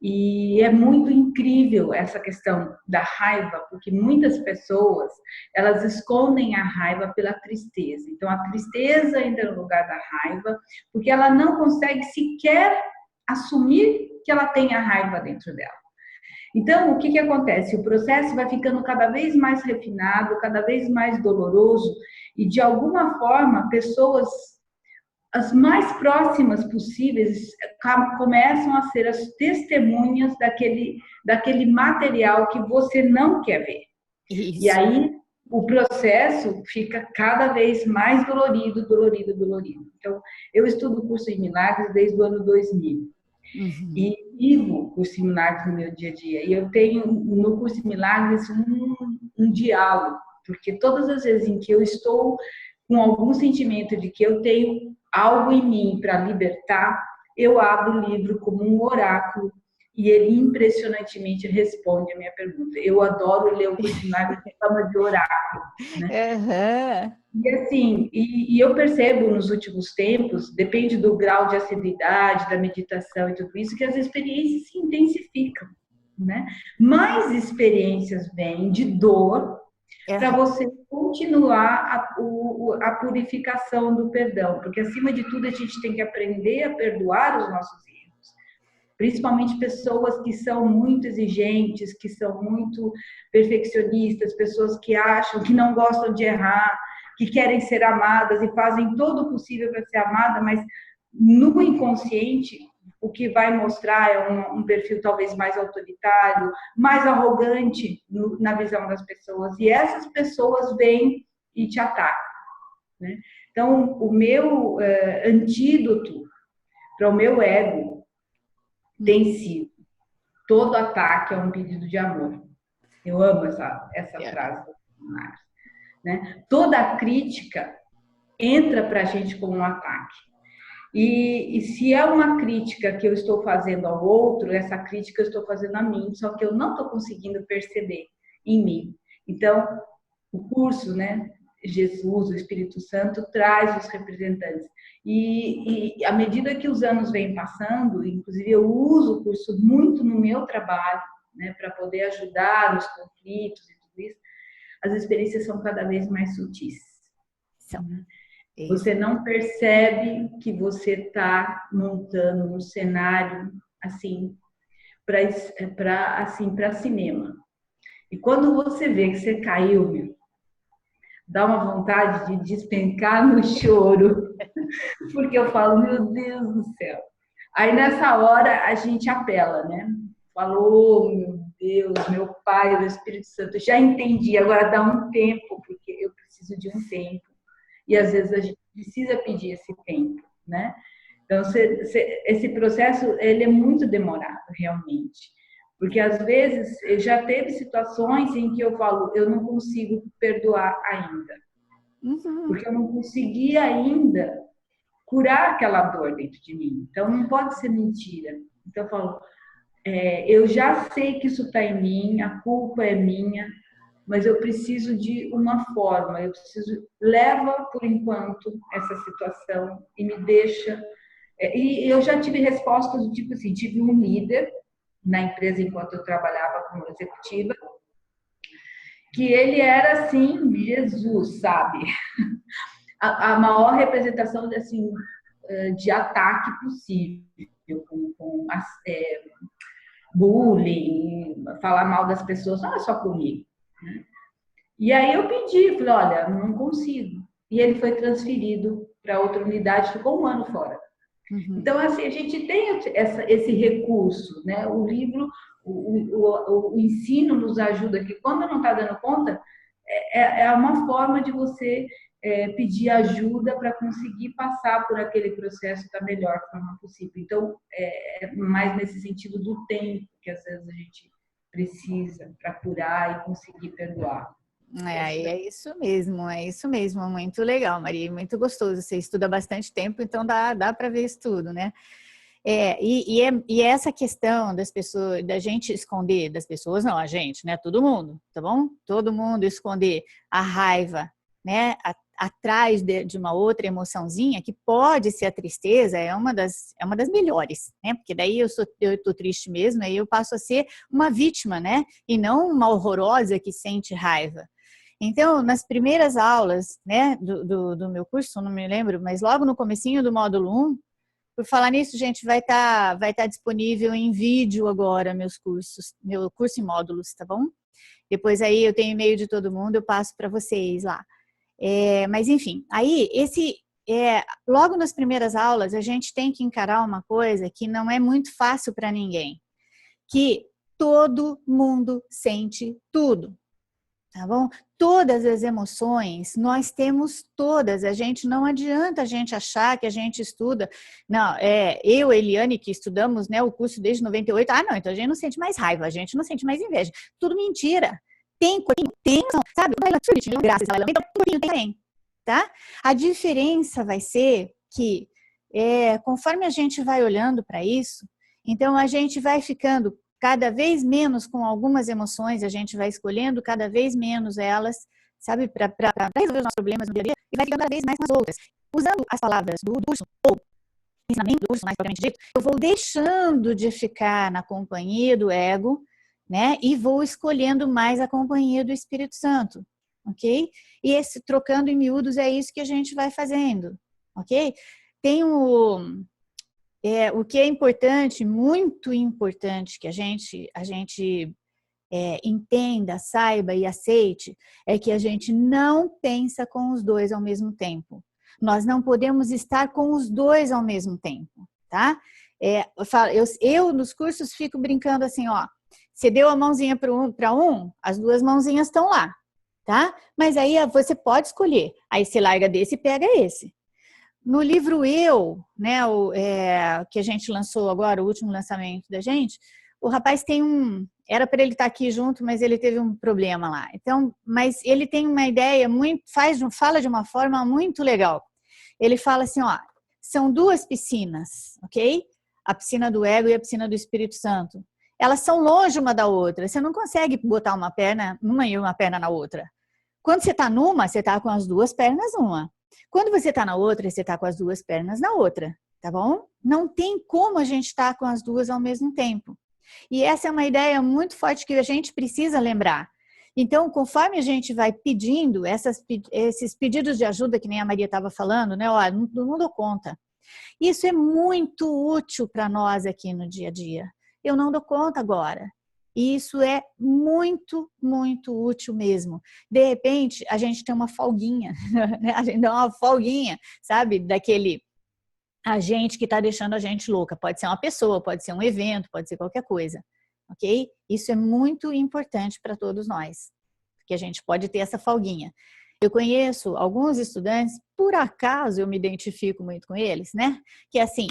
E é muito incrível essa questão da raiva, porque muitas pessoas, elas escondem a raiva pela tristeza. Então, a tristeza entra no lugar da raiva, porque ela não consegue sequer assumir que ela tem a raiva dentro dela. Então, o que acontece? O processo vai ficando cada vez mais refinado, cada vez mais doloroso, e de alguma forma, pessoas as mais próximas possíveis começam a ser as testemunhas daquele material que você não quer ver. Isso. E aí o processo fica cada vez mais dolorido. Então, eu estudo o curso em Milagres desde o ano 2000. E vivo o curso em Milagres no meu dia a dia. E eu tenho no curso em Milagres um diálogo, porque todas as vezes em que eu estou com algum sentimento de que eu tenho algo em mim para libertar, eu abro o livro como um oráculo e ele impressionantemente responde a minha pergunta. Eu adoro ler o curso em Milagres em forma de oráculo, né? E assim, e eu percebo nos últimos tempos, depende do grau de assiduidade, da meditação e tudo isso, que as experiências se intensificam, né? Mais experiências vêm de dor para você continuar a purificação do perdão, porque acima de tudo a gente tem que aprender a perdoar os nossos erros, principalmente pessoas que são muito exigentes, que são muito perfeccionistas, pessoas que acham que não gostam de errar, que querem ser amadas e fazem todo o possível para ser amada, mas no inconsciente o que vai mostrar é um perfil talvez mais autoritário, mais arrogante na visão das pessoas. E essas pessoas vêm e te atacam, né? Então, o meu antídoto para o meu ego tem sido: todo ataque é um pedido de amor. Eu amo essa frase do Marcos, né? Toda crítica entra para a gente como um ataque. E se é uma crítica que eu estou fazendo ao outro, essa crítica eu estou fazendo a mim, só que eu não estou conseguindo perceber em mim. Então, o curso, né, Jesus, o Espírito Santo, traz os representantes. E à medida que os anos vêm passando, inclusive eu uso o curso muito no meu trabalho, né, para poder ajudar nos conflitos e tudo isso, as experiências são cada vez mais sutis. São. Você não percebe que você está montando um cenário assim para cinema. E quando você vê que você caiu, dá uma vontade de despencar no choro, porque eu falo, meu Deus do céu. Aí nessa hora a gente apela, né? Falou, meu Deus, meu Pai, meu Espírito Santo, já entendi, agora dá um tempo, porque eu preciso de um tempo. E às vezes a gente precisa pedir esse tempo, né? Então, esse processo, ele é muito demorado, realmente. Porque às vezes, já teve situações em que eu falo, eu não consigo perdoar ainda. Porque eu não consegui ainda curar aquela dor dentro de mim. Então, não pode ser mentira. Então, eu falo, eu já sei que isso está em mim, a culpa é minha, mas eu preciso de uma forma, leva por enquanto essa situação e me deixa. E eu já tive respostas do tipo assim, tive um líder na empresa enquanto eu trabalhava como executiva, que ele era assim, Jesus, sabe? A maior representação assim, de ataque possível, com bullying, falar mal das pessoas, não é só comigo. E aí eu pedi, falei, olha, não consigo. E ele foi transferido para outra unidade, ficou um ano fora. Então, assim, a gente tem esse recurso, né? O livro, o ensino nos ajuda, que quando não está dando conta, é uma forma de você pedir ajuda para conseguir passar por aquele processo da melhor forma possível. Então, é mais nesse sentido do tempo que às vezes a gente precisa para curar e conseguir perdoar. É isso mesmo, muito legal, Maria, muito gostoso. Você estuda bastante tempo, então dá para ver isso tudo, né? E essa questão das pessoas, da gente esconder, das pessoas, não, a gente, né? Todo mundo, tá bom? Todo mundo esconder a raiva, né? Atrás de uma outra emoçãozinha, que pode ser a tristeza, é uma das melhores, né? Porque daí eu tô triste mesmo, aí eu passo a ser uma vítima, né? E não uma horrorosa que sente raiva. Então, nas primeiras aulas, né, do meu curso, não me lembro, mas logo no comecinho do módulo 1, por falar nisso, gente, vai tá disponível em vídeo agora meu curso em módulos, tá bom? Depois aí eu tenho e-mail de todo mundo, eu passo para vocês lá. Mas enfim, aí logo nas primeiras aulas a gente tem que encarar uma coisa que não é muito fácil para ninguém, que todo mundo sente tudo, tá bom? Todas as emoções, nós temos todas, não adianta a gente achar que a gente estuda, não, eu, Eliane, que estudamos, né, o curso desde 98, não, então a gente não sente mais raiva, a gente não sente mais inveja, tudo mentira, tem, sabe, graças a Laila, tem, tá? A diferença vai ser que, conforme a gente vai olhando para isso, então a gente vai ficando cada vez menos com algumas emoções, a gente vai escolhendo cada vez menos elas, sabe, para resolver os nossos problemas no dia a dia, e vai ficando cada vez mais com as outras. Usando as palavras do curso, ou ensinamento do curso, mais propriamente dito, eu vou deixando de ficar na companhia do ego, né, e vou escolhendo mais a companhia do Espírito Santo, ok? E trocando em miúdos, é isso que a gente vai fazendo, ok? Tem o que é importante, muito importante, que a gente entenda, saiba e aceite, é que a gente não pensa com os dois ao mesmo tempo. Nós não podemos estar com os dois ao mesmo tempo, tá? Eu nos cursos fico brincando assim, ó, você deu a mãozinha para as duas mãozinhas estão lá, tá? Mas aí você pode escolher, aí você larga desse e pega esse. No livro Eu, né, que a gente lançou agora, o último lançamento da gente, o rapaz era para ele estar aqui junto, mas ele teve um problema lá. Então, mas ele tem uma ideia fala de uma forma muito legal. Ele fala assim, ó, são duas piscinas, ok? A piscina do ego e a piscina do Espírito Santo. Elas são longe uma da outra. Você não consegue botar uma perna numa e uma perna na outra. Quando você está numa, você está com as duas pernas numa. Quando você está na outra, você está com as duas pernas na outra, tá bom? Não tem como a gente estar com as duas ao mesmo tempo. E essa é uma ideia muito forte que a gente precisa lembrar. Então, conforme a gente vai pedindo esses pedidos de ajuda, que nem a Maria estava falando, né? Olha, não dou conta. Isso é muito útil para nós aqui no dia a dia. Eu não dou conta agora. Isso é muito, muito útil mesmo. De repente, a gente tem uma folguinha, né? A gente dá uma folguinha, sabe? Daquele agente que está deixando a gente louca. Pode ser uma pessoa, pode ser um evento, pode ser qualquer coisa, ok? Isso é muito importante para todos nós, porque a gente pode ter essa folguinha. Eu conheço alguns estudantes, por acaso eu me identifico muito com eles, né? Que é assim,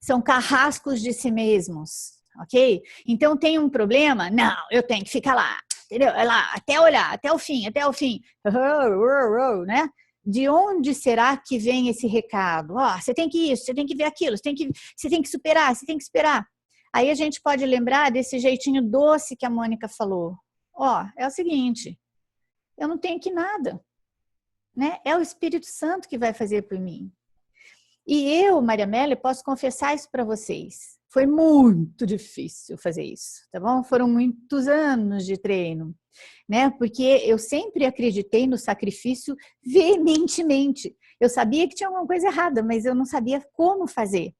são carrascos de si mesmos. Ok? Então tem um problema? Não, eu tenho que ficar lá, entendeu? É lá, até olhar, até o fim, né? De onde será que vem esse recado? Ó, você tem que isso, você tem que ver aquilo, você tem que superar, você tem que esperar. Aí a gente pode lembrar desse jeitinho doce que a Mônica falou. Ó, é o seguinte, eu não tenho que nada, né? É o Espírito Santo que vai fazer por mim. E eu, Maria Amélia, posso confessar isso para vocês. Foi muito difícil fazer isso, tá bom? Foram muitos anos de treino, né? Porque eu sempre acreditei no sacrifício veementemente. Eu sabia que tinha alguma coisa errada, mas eu não sabia como fazer.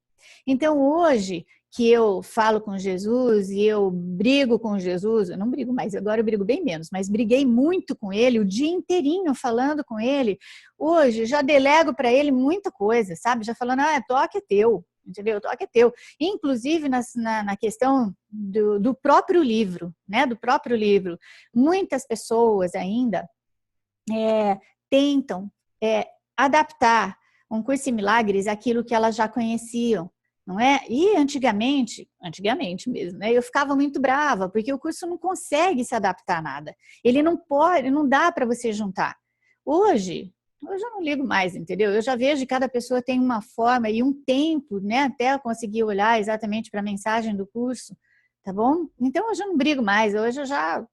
Então, hoje que eu falo com Jesus e eu brigo com Jesus, eu não brigo mais, agora eu brigo bem menos, mas briguei muito com ele, o dia inteirinho falando com ele. Hoje já delego para ele muita coisa, sabe? Já falando, toque é teu. Entendeu? O toque é teu. Inclusive na questão do próprio livro, né? Do próprio livro. Muitas pessoas ainda tentam adaptar um curso em milagres àquilo que elas já conheciam, não é? E antigamente mesmo, né? Eu ficava muito brava, porque o curso não consegue se adaptar a nada. Ele não pode, não dá para você juntar. Hoje eu não ligo mais, entendeu? Eu já vejo que cada pessoa tem uma forma e um tempo, né? Até eu conseguir olhar exatamente para a mensagem do curso, tá bom? Então, hoje eu não brigo mais, hoje eu já,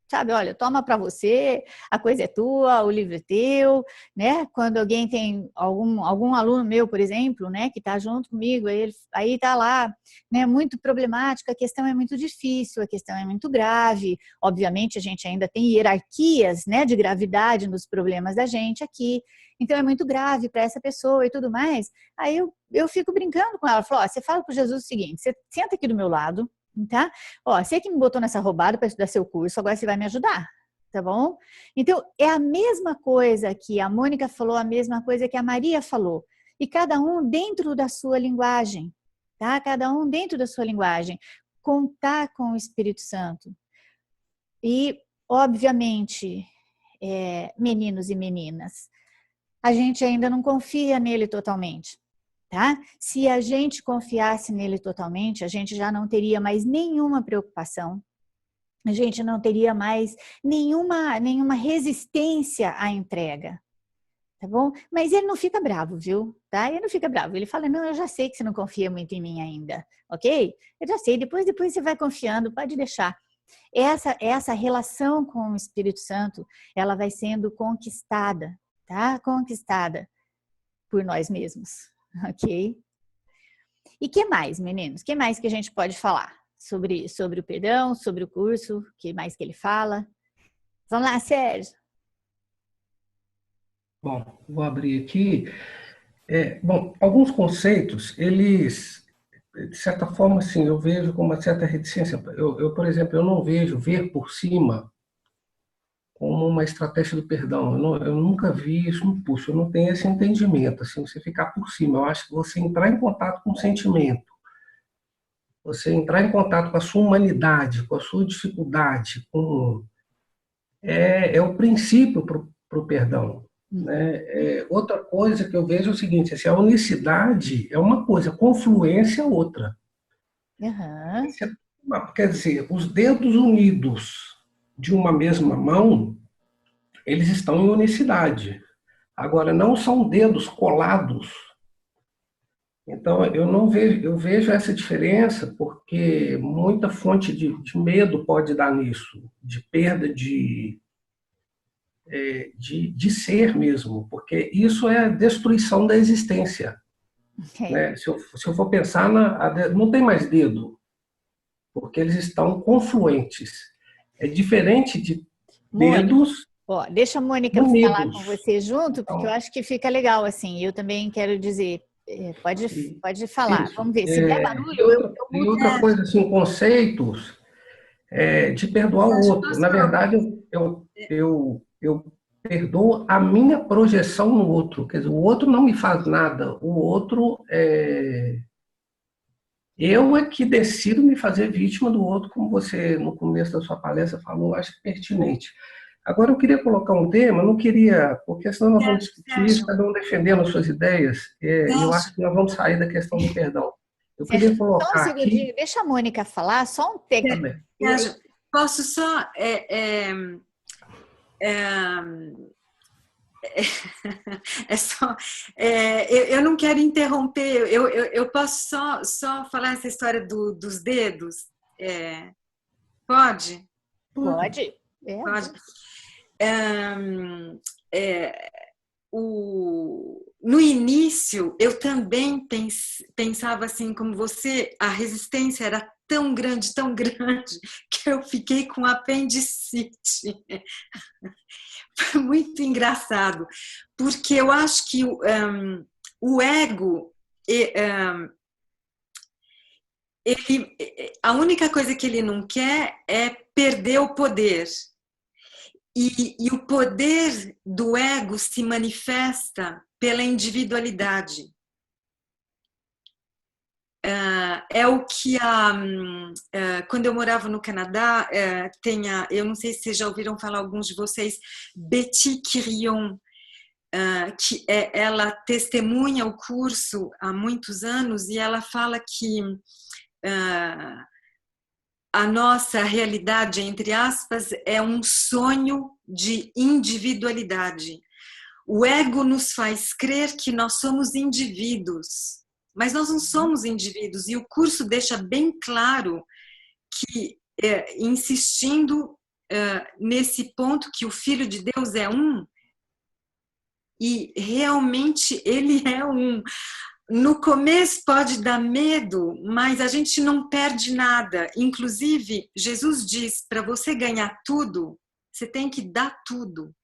sabe, olha, toma para você, a coisa é tua, o livro é teu, né? Quando alguém tem algum aluno meu, por exemplo, né, que está junto comigo, aí está lá, né, muito problemático, a questão é muito difícil, a questão é muito grave, obviamente a gente ainda tem hierarquias, né, de gravidade nos problemas da gente aqui, então é muito grave para essa pessoa e tudo mais, aí eu fico brincando com ela, falo, ó, você fala para Jesus o seguinte, você senta aqui do meu lado, tá? Ó, você que me botou nessa roubada para estudar seu curso, agora você vai me ajudar, tá bom? Então, é a mesma coisa que a Mônica falou, a mesma coisa que a Maria falou. E cada um dentro da sua linguagem, tá? Cada um dentro da sua linguagem. Contar com o Espírito Santo. E, obviamente, meninos e meninas, a gente ainda não confia nele totalmente. Tá? Se a gente confiasse nele totalmente, a gente já não teria mais nenhuma preocupação, a gente não teria mais nenhuma resistência à entrega, tá bom? Mas ele não fica bravo, viu? Tá? Ele não fica bravo, ele fala, não, eu já sei que você não confia muito em mim ainda, ok? Eu já sei, depois você vai confiando, pode deixar. Essa relação com o Espírito Santo, ela vai sendo conquistada, tá? Conquistada por nós mesmos. Ok? E que mais, meninos? Que mais que a gente pode falar sobre o perdão, sobre o curso? Que mais que ele fala? Vamos lá, Sérgio. Bom, vou abrir aqui. Bom, alguns conceitos, eles, de certa forma, assim, eu vejo com uma certa reticência. Por exemplo, eu não vejo ver por cima como uma estratégia do perdão. Eu nunca vi isso no curso, eu não tenho esse entendimento, assim, você ficar por cima. Eu acho que você entrar em contato com o sentimento, você entrar em contato com a sua humanidade, com a sua dificuldade, é o princípio para o perdão. Né? Outra coisa que eu vejo é o seguinte, assim, a unicidade é uma coisa, a confluência é outra. Uhum. Quer dizer, os dedos unidos de uma mesma mão, eles estão em unicidade. Agora, não são dedos colados. Então, eu vejo essa diferença porque muita fonte de medo pode dar nisso, de perda de ser mesmo, porque isso é a destruição da existência. Né? Se eu for pensar, não tem mais dedo, porque eles estão confluentes. É diferente de dedos. Ó, deixa a Mônica unidos. falar com você junto, porque eu acho que fica legal assim. Eu também quero dizer, pode falar. Isso. Vamos ver, se der barulho, E outra coisa, assim, conceitos de perdoar o outro. Na verdade, eu perdoo a minha projeção no outro. Quer dizer, o outro não me faz nada. O outro eu é que decido me fazer vítima do outro, como você, no começo da sua palestra, falou, acho pertinente. Agora, eu queria colocar um tema, não queria, porque senão nós vamos discutir isso, cada um defendendo as suas ideias, e eu acho que nós vamos sair da questão do perdão. Eu queria colocar só um segundinho, deixa a Mônica falar, só um técnico. Posso só... eu não quero interromper, eu posso só falar essa história dos dedos? Pode? Pode. Pode. No início, eu também pensava assim como você, a resistência era tão grande, que eu fiquei com apendicite. Foi muito engraçado, porque eu acho que o ego, a única coisa que ele não quer é perder o poder. E o poder do ego se manifesta pela individualidade. É o que quando eu morava no Canadá, eu não sei se vocês já ouviram falar, alguns de vocês, Betty Quirion, que ela testemunha o curso há muitos anos e ela fala que a nossa realidade, entre aspas, é um sonho de individualidade. O ego nos faz crer que nós somos indivíduos, mas nós não somos indivíduos. E o curso deixa bem claro que, insistindo nesse ponto que o Filho de Deus é um, e realmente ele é um. No começo pode dar medo, mas a gente não perde nada. Inclusive, Jesus diz, para você ganhar tudo, você tem que dar tudo.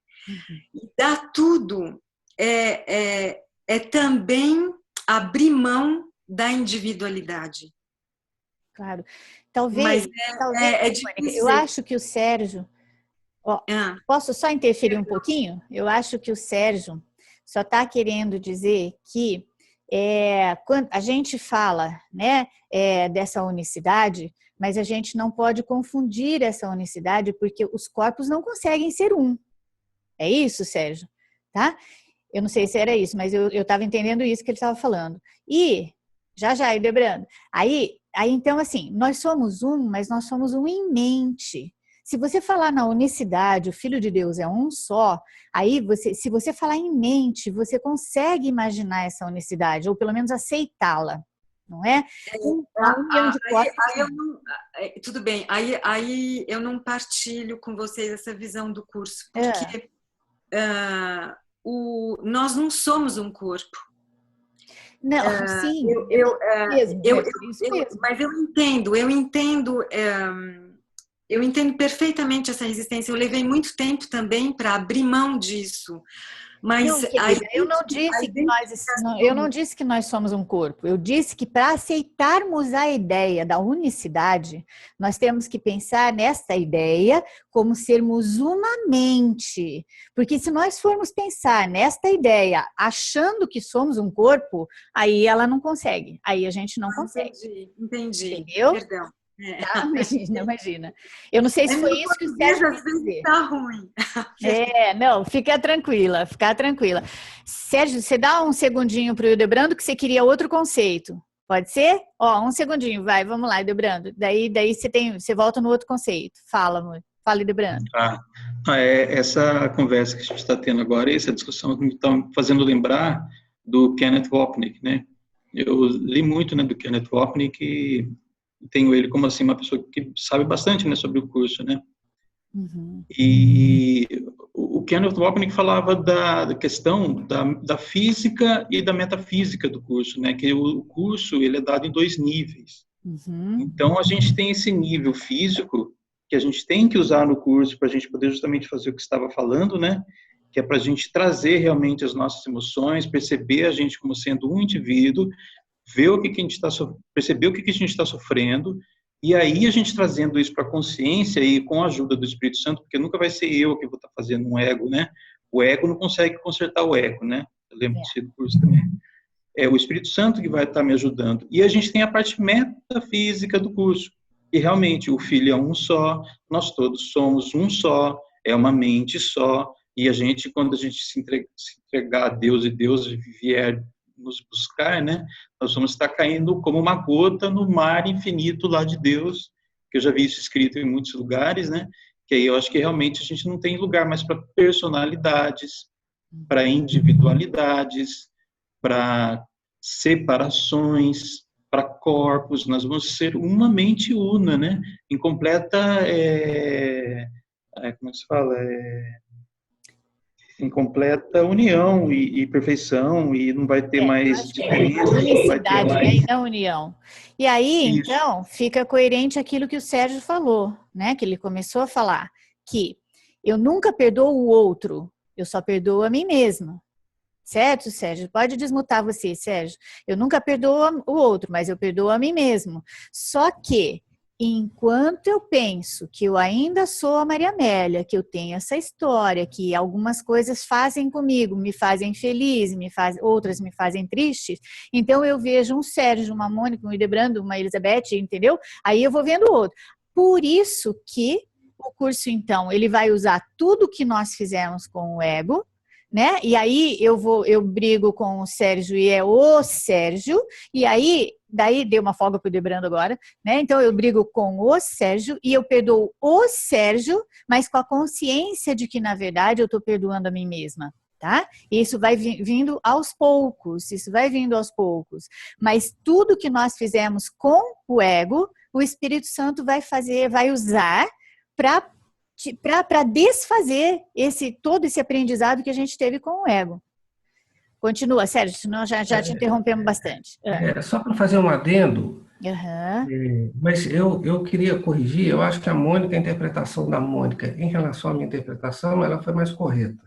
E dar tudo é também abrir mão da individualidade. Claro. Talvez difícil. eu acho que o Sérgio... Posso só interferir um pouquinho? Eu acho que o Sérgio só está querendo dizer que quando a gente fala, né, dessa unicidade, mas a gente não pode confundir essa unicidade porque os corpos não conseguem ser um. É isso, Sérgio? Tá? Eu não sei se era isso, mas eu estava entendendo isso que ele estava falando. E, já, Hildebrando, aí então, assim, nós somos um, mas nós somos um em mente. Se você falar na unicidade, o Filho de Deus é um só, aí se você falar em mente, você consegue imaginar essa unicidade, ou pelo menos aceitá-la, não é? Uma união de corpos. Tudo bem, aí eu não partilho com vocês essa visão do curso, porque nós não somos um corpo. Não, sim. Mas eu entendo perfeitamente essa resistência. Eu levei muito tempo também para abrir mão disso. Mas não, querida, eu não disse que nós somos um corpo. Eu disse que para aceitarmos a ideia da unicidade, nós temos que pensar nesta ideia como sermos uma mente. Porque se nós formos pensar nesta ideia achando que somos um corpo, aí ela não consegue. Aí a gente não consegue. Entendi. Entendeu? Perdão. Tá, imagina. Eu não sei se foi isso que o Sérgio quis dizer. Tá ruim. Não, fica tranquila. Sérgio, você dá um segundinho para o Hildebrando que você queria outro conceito. Pode ser? Um segundinho, vai, vamos lá, Hildebrando. Daí você volta no outro conceito. Fala, amor. Fala, Hildebrando. Essa conversa que a gente está tendo agora, essa discussão que me está fazendo lembrar do Kenneth Wapnick, né? Eu li muito, né, do Kenneth Wapnick e tenho ele como assim uma pessoa que sabe bastante, né, sobre o curso, né? Uhum. E o Kenneth Wapnick falava da questão da física e da metafísica do curso, né? Que o curso ele é dado em 2 níveis. Uhum. Então a gente tem esse nível físico que a gente tem que usar no curso para a gente poder justamente fazer o que estava falando, né? Que é para a gente trazer realmente as nossas emoções, perceber a gente como sendo um indivíduo, ver o que a gente está perceber o que a gente está sofrendo, e aí a gente trazendo isso para a consciência e com a ajuda do Espírito Santo, porque nunca vai ser eu que vou estar fazendo um ego, né? O ego não consegue consertar o ego, né? Eu lembro disso do curso também. É o Espírito Santo que vai estar me ajudando. E a gente tem a parte metafísica do curso. E realmente o Filho é um só, nós todos somos um só, é uma mente só, e a gente, quando a gente se entregar a Deus e Deus vier nos buscar, né, nós vamos estar caindo como uma gota no mar infinito lá de Deus, que eu já vi isso escrito em muitos lugares, né, que aí eu acho que realmente a gente não tem lugar mais para personalidades, para individualidades, para separações, para corpos, nós vamos ser uma mente una, né, em completa, como é que se fala, em completa união e perfeição, e não vai ter mais diferença. Unicidade, né, e não união. E aí, isso. Então, fica coerente aquilo que o Sérgio falou, né? Que ele começou a falar, que eu nunca perdoo o outro, eu só perdoo a mim mesma. Certo, Sérgio? Pode desmutar você, Sérgio. Eu nunca perdoo o outro, mas eu perdoo a mim mesmo. Só que enquanto eu penso que eu ainda sou a Maria Amélia, que eu tenho essa história, que algumas coisas fazem comigo, me fazem feliz, outras me fazem tristes, então eu vejo um Sérgio, uma Mônica, um Hildebrando, uma Elizabeth, entendeu? Aí eu vou vendo o outro. Por isso que o curso, então, ele vai usar tudo que nós fizemos com o ego, né? E aí eu brigo com o Sérgio e é o Sérgio, e aí daí dei uma folga pro Debrando agora, né? Então eu brigo com o Sérgio e eu perdoo o Sérgio, mas com a consciência de que na verdade eu estou perdoando a mim mesma, tá? E isso vai vindo aos poucos, mas tudo que nós fizemos com o ego, o Espírito Santo vai usar para desfazer todo esse aprendizado que a gente teve com o ego. Continua, Sérgio, senão já te interrompemos bastante. Só para fazer um adendo, Uhum. mas eu queria corrigir, eu acho que a interpretação da Mônica em relação à minha interpretação, ela foi mais correta.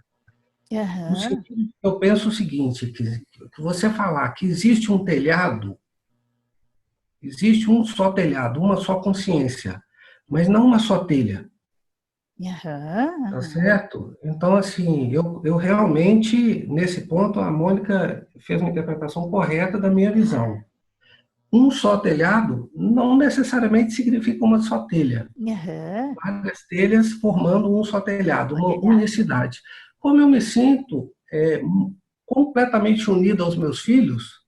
Uhum. No sentido, eu penso o seguinte, que você falar que existe um telhado, existe um só telhado, uma só consciência, mas não uma só telha. Uhum. Tá certo? Então, assim, eu realmente, nesse ponto, a Mônica fez uma interpretação correta da minha visão. Um só telhado não necessariamente significa uma só telha. Uhum. Várias telhas formando um só telhado, uma unicidade. Como eu me sinto completamente unido aos meus filhos,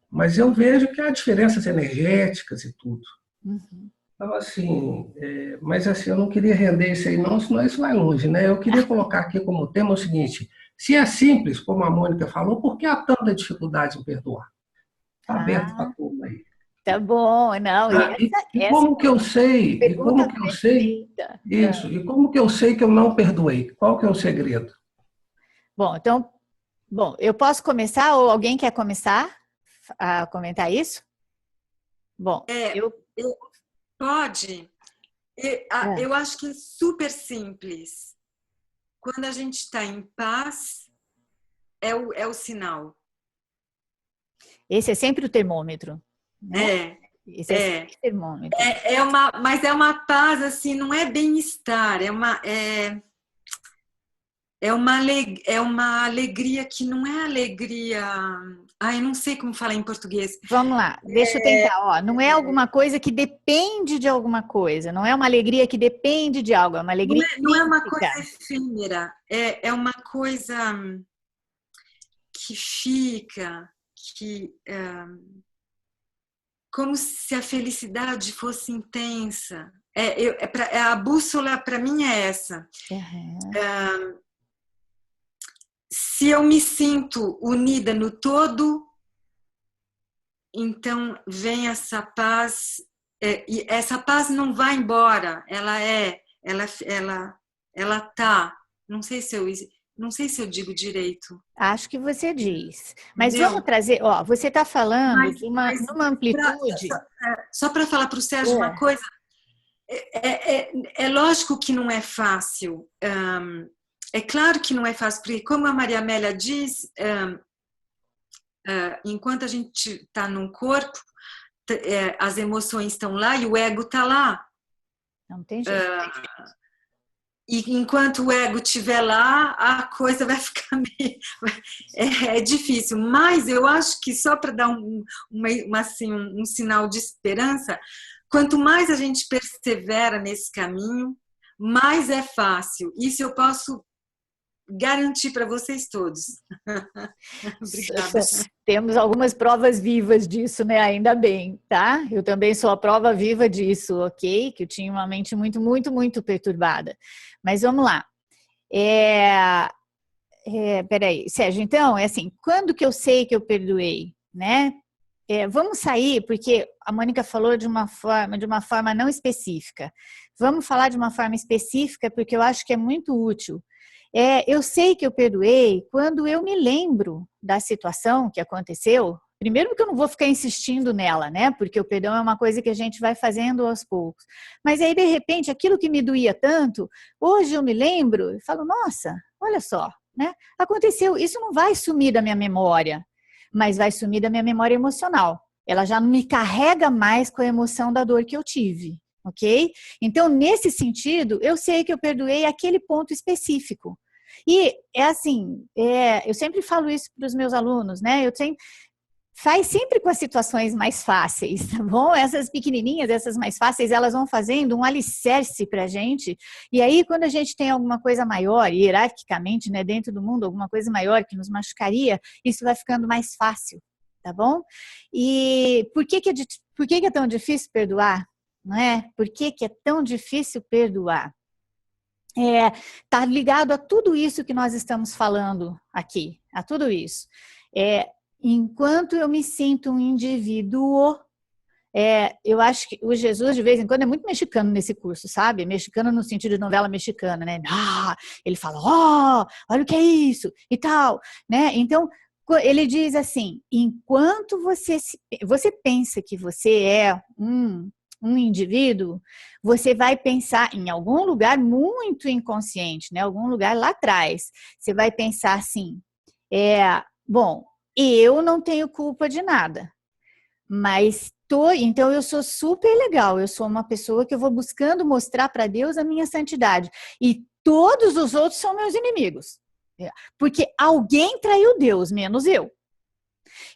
mas eu vejo que há diferenças energéticas e tudo. Uhum. Então, assim, mas assim, eu não queria render isso aí não, senão isso vai longe, né? Eu queria colocar aqui como tema o seguinte: se é simples, como a Mônica falou, por que há tanta dificuldade em perdoar? Está aberto para tudo aí. Tá bom, não. E como que eu sei? E como que eu sei? Isso. E como que eu sei que eu não perdoei? Qual que é o segredo? Bom, então, eu posso começar ou alguém quer começar a comentar isso? Bom, pode. Eu acho que é super simples. Quando a gente está em paz, é o sinal. Esse é sempre o termômetro, né? Esse é sempre o termômetro. Mas é uma paz, assim, não é bem-estar, é uma alegria que não é alegria... Ai, não sei como falar em português. Vamos lá, deixa eu tentar. Não é alguma coisa que depende de alguma coisa, não é uma alegria que depende de algo, é uma alegria não é uma coisa efêmera, é uma coisa que fica, como se a felicidade fosse intensa. A bússola, para mim, é essa. Uhum. Se eu me sinto unida no todo, então vem essa paz, e essa paz não vai embora, ela tá. Não sei se eu digo direito. Acho que você diz. Mas vamos trazer, você está falando de uma amplitude. Só para falar para o Sérgio uma coisa, é lógico que não é fácil. É claro que não é fácil, porque como a Maria Amélia diz, enquanto a gente está num corpo, as emoções estão lá e o ego está lá. Não tem jeito. E enquanto o ego estiver lá, a coisa vai ficar meio... É difícil, mas eu acho que só para dar um sinal de esperança, quanto mais a gente persevera nesse caminho, mais é fácil. Isso eu posso garantir para vocês todos. Obrigada. Temos algumas provas vivas disso, né? Ainda bem, tá? Eu também sou a prova viva disso, ok? Que eu tinha uma mente muito, muito, muito perturbada. Mas vamos lá. Peraí, Sérgio, então, é assim, quando que eu sei que eu perdoei, né? Vamos sair, porque a Mônica falou de uma forma não específica. Vamos falar de uma forma específica, porque eu acho que é muito útil. Eu sei que eu perdoei quando eu me lembro da situação que aconteceu. Primeiro porque eu não vou ficar insistindo nela, né? Porque o perdão é uma coisa que a gente vai fazendo aos poucos. Mas aí, de repente, aquilo que me doía tanto, hoje eu me lembro e falo, nossa, olha só, né? Aconteceu, isso não vai sumir da minha memória, mas vai sumir da minha memória emocional. Ela já não me carrega mais com a emoção da dor que eu tive. Ok? Então, nesse sentido, eu sei que eu perdoei aquele ponto específico. E assim, eu sempre falo isso para os meus alunos, né? Eu sempre faz sempre com as situações mais fáceis, tá bom? Essas pequenininhas, essas mais fáceis, elas vão fazendo um alicerce para a gente. E aí, quando a gente tem alguma coisa maior, hierarquicamente, né, dentro do mundo, alguma coisa maior que nos machucaria, isso vai ficando mais fácil, tá bom? E por que é tão difícil perdoar? Não é? Por que é tão difícil perdoar? Tá ligado a tudo isso que nós estamos falando aqui, a tudo isso. Enquanto eu me sinto um indivíduo, eu acho que o Jesus, de vez em quando, é muito mexicano nesse curso, sabe? Mexicano no sentido de novela mexicana, né? Ele fala, olha o que é isso, e tal, né? Então, ele diz assim, enquanto você pensa que você é um indivíduo, você vai pensar em algum lugar muito inconsciente, né? Algum lugar lá atrás. Você vai pensar assim, bom, eu não tenho culpa de nada, mas então eu sou super legal, eu sou uma pessoa que eu vou buscando mostrar para Deus a minha santidade, e todos os outros são meus inimigos, porque alguém traiu Deus, menos eu.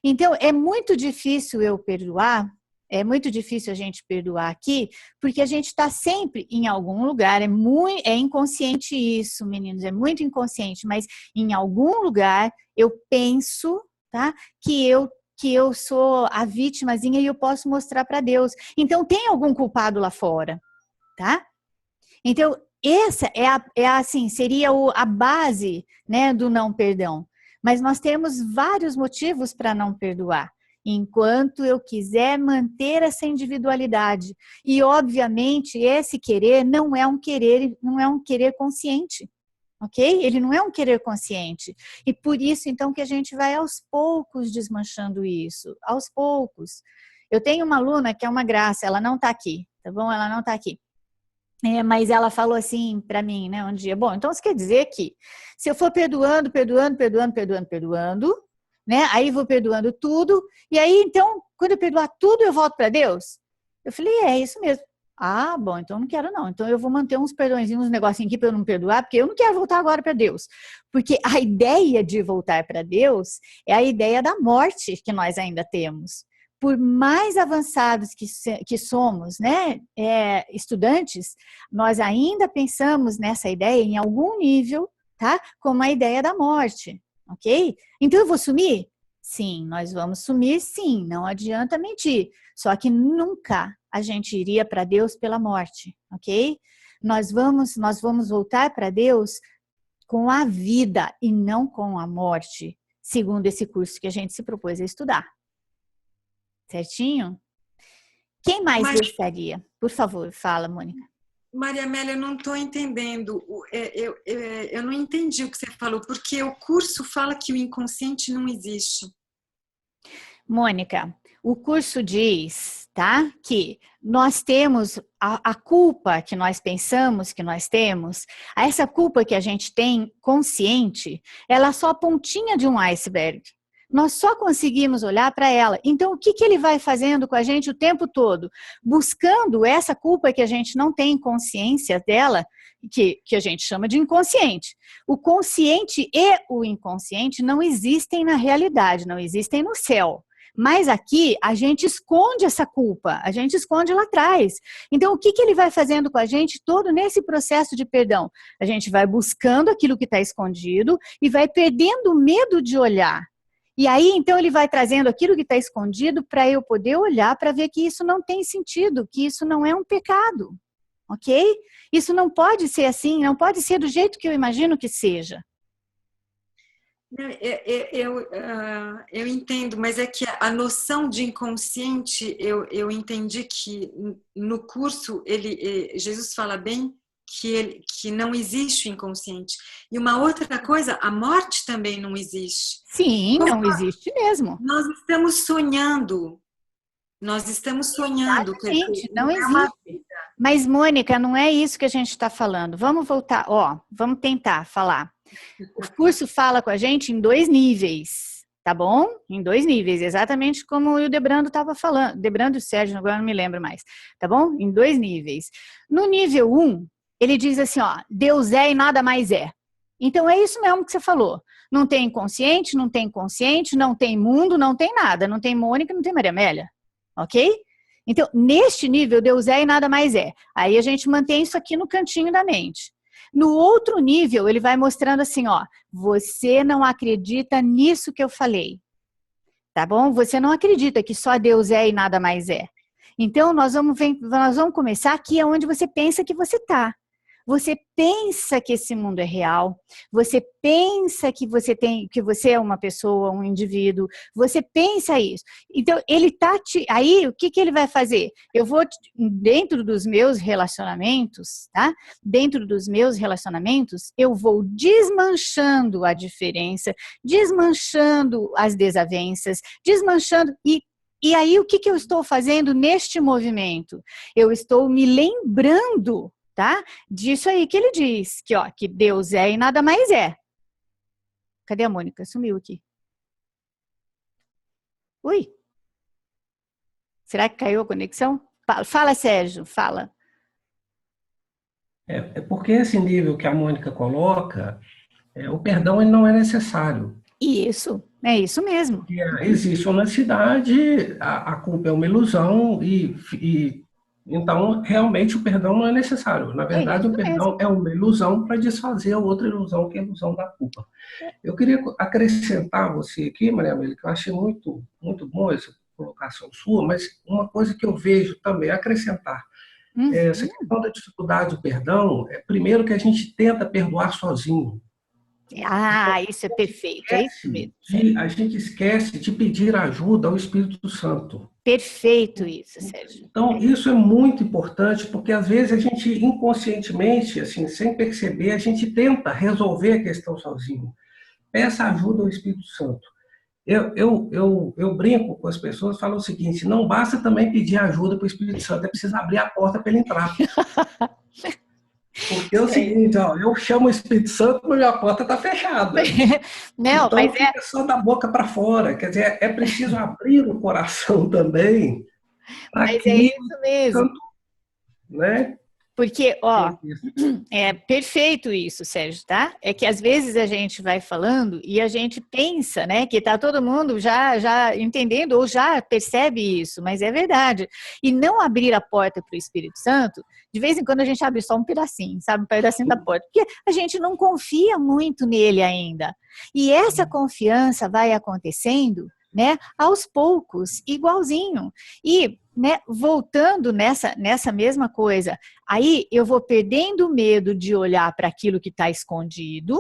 Então é muito difícil eu perdoar, é muito difícil a gente perdoar aqui, porque a gente está sempre em algum lugar, é inconsciente isso, meninos, é muito inconsciente, mas em algum lugar eu penso, tá, que eu sou a vítimazinha e eu posso mostrar para Deus. Então tem algum culpado lá fora, tá? Então essa assim, seria a base, né, do não perdão. Mas nós temos vários motivos para não perdoar, enquanto eu quiser manter essa individualidade. E obviamente esse querer não é um querer consciente. Ok? Ele não é um querer consciente. E por isso, então, que a gente vai aos poucos desmanchando isso. Aos poucos. Eu tenho uma aluna que é uma graça, ela não está aqui, tá bom? Ela não está aqui. Mas ela falou assim para mim, né, um dia, bom, então isso quer dizer que se eu for perdoando, né, aí vou perdoando tudo, e aí, então, quando eu perdoar tudo, eu volto para Deus? Eu falei, é isso mesmo. Ah, bom, então não quero não. Então eu vou manter uns perdõezinhos, uns negocinhos aqui para eu não perdoar, porque eu não quero voltar agora para Deus. Porque a ideia de voltar para Deus é a ideia da morte que nós ainda temos. Por mais avançados que somos, né, estudantes, nós ainda pensamos nessa ideia em algum nível, tá? Como a ideia da morte, ok? Então eu vou sumir? Sim, nós vamos sumir, sim, não adianta mentir. Só que nunca a gente iria para Deus pela morte, ok? Nós vamos voltar para Deus com a vida e não com a morte, segundo esse curso que a gente se propôs a estudar. Certinho? Quem mais gostaria? Por favor, fala, Mônica. Maria Amélia, eu não estou entendendo. Eu não entendi o que você falou, porque o curso fala que o inconsciente não existe. Mônica, o curso diz, tá, que nós temos a culpa que nós pensamos que nós temos, essa culpa que a gente tem consciente, ela é só a pontinha de um iceberg. Nós só conseguimos olhar para ela. Então, o que ele vai fazendo com a gente o tempo todo? Buscando essa culpa que a gente não tem consciência dela, que a gente chama de inconsciente. O consciente e o inconsciente não existem na realidade, não existem no céu. Mas aqui, a gente esconde essa culpa, a gente esconde lá atrás. Então, o que ele vai fazendo com a gente todo nesse processo de perdão? A gente vai buscando aquilo que está escondido e vai perdendo o medo de olhar. E aí, então, ele vai trazendo aquilo que está escondido para eu poder olhar para ver que isso não tem sentido, que isso não é um pecado, ok? Isso não pode ser assim, não pode ser do jeito que eu imagino que seja. Eu entendo, mas é que a noção de inconsciente, eu entendi que no curso Jesus fala bem que não existe o inconsciente. E uma outra coisa, a morte também não existe. Sim, não existe mesmo. Nós estamos sonhando. Exatamente, não existe. Mas, Mônica, não é isso que a gente está falando. Vamos voltar, vamos tentar falar. O curso fala com a gente em 2 níveis, tá bom? Em 2 níveis, exatamente como o Debrando estava falando. Debrando e o Sérgio, agora não me lembro mais, tá bom? Em 2 níveis. No nível 1, ele diz assim, Deus é e nada mais é. Então é isso mesmo que você falou. Não tem inconsciente, não tem consciente, não tem mundo, não tem nada. Não tem Mônica, não tem Maria Amélia. Ok? Então, neste nível, Deus é e nada mais é. Aí a gente mantém isso aqui no cantinho da mente. No outro nível, ele vai mostrando assim, ó, você não acredita nisso que eu falei. Tá bom? Você não acredita que só Deus é e nada mais é. Então, nós vamos começar aqui onde você pensa que você está. Você pensa que esse mundo é real, você pensa que você é uma pessoa, um indivíduo, você pensa isso. Então, ele tá aí, o que ele vai fazer? Eu vou, dentro dos meus relacionamentos, tá? Dentro dos meus relacionamentos, eu vou desmanchando a diferença, desmanchando as desavenças, desmanchando e aí, o que eu estou fazendo neste movimento? Eu estou me lembrando, tá? Disso aí que ele diz, que Deus é e nada mais é. Cadê a Mônica? Sumiu aqui. Ui. Será que caiu a conexão? Fala, Sérgio, fala. É porque esse nível que a Mônica coloca, o perdão ele não é necessário. Isso, é isso mesmo. Porque existe honestidade, a culpa é uma ilusão então realmente o perdão não é necessário. Na verdade, o perdão é uma ilusão para desfazer a outra ilusão, que é a ilusão da culpa. Eu queria acrescentar você aqui, Maria Amélia, que eu achei muito, muito bom essa colocação sua, mas uma coisa que eu vejo também, acrescentar. Essa questão da dificuldade do perdão, primeiro que a gente tenta perdoar sozinho. Ah, isso é perfeito, é isso mesmo. A gente esquece de pedir ajuda ao Espírito Santo. Perfeito isso, Sérgio. Então, isso é muito importante, porque às vezes a gente inconscientemente, assim, sem perceber, a gente tenta resolver a questão sozinho. Peça ajuda ao Espírito Santo. Eu brinco com as pessoas, falo o seguinte, não basta também pedir ajuda para o Espírito Santo, é preciso abrir a porta para ele entrar. Porque é o seguinte, ó, eu chamo o Espírito Santo, mas a porta está fechada. Não, então mas fica só da boca para fora. Quer dizer, é preciso abrir o coração também. Mas é isso mesmo. Tanto, né? Porque, ó, é perfeito isso, Sérgio, tá? É que às vezes a gente vai falando e a gente pensa, né, que tá todo mundo já entendendo ou já percebe isso, mas é verdade. E não abrir a porta para o Espírito Santo, de vez em quando a gente abre só um pedacinho, sabe? Um pedacinho da porta, porque a gente não confia muito nele ainda. E essa confiança vai acontecendo, né, aos poucos, igualzinho. E, né, voltando nessa mesma coisa, aí eu vou perdendo o medo de olhar para aquilo que está escondido,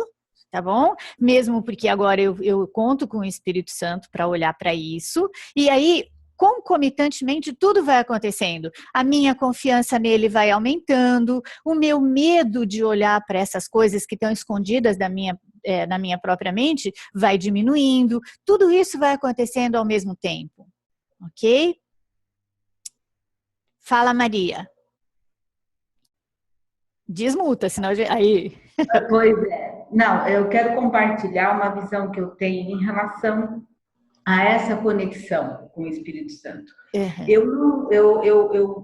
tá bom? Mesmo porque agora eu conto com o Espírito Santo para olhar para isso, e aí, concomitantemente, tudo vai acontecendo. A minha confiança nele vai aumentando, o meu medo de olhar para essas coisas que estão escondidas na minha própria mente vai diminuindo, tudo isso vai acontecendo ao mesmo tempo, ok? Fala, Maria. Desmuta, senão aí. Pois é. Não, eu quero compartilhar uma visão que eu tenho em relação a essa conexão com o Espírito Santo.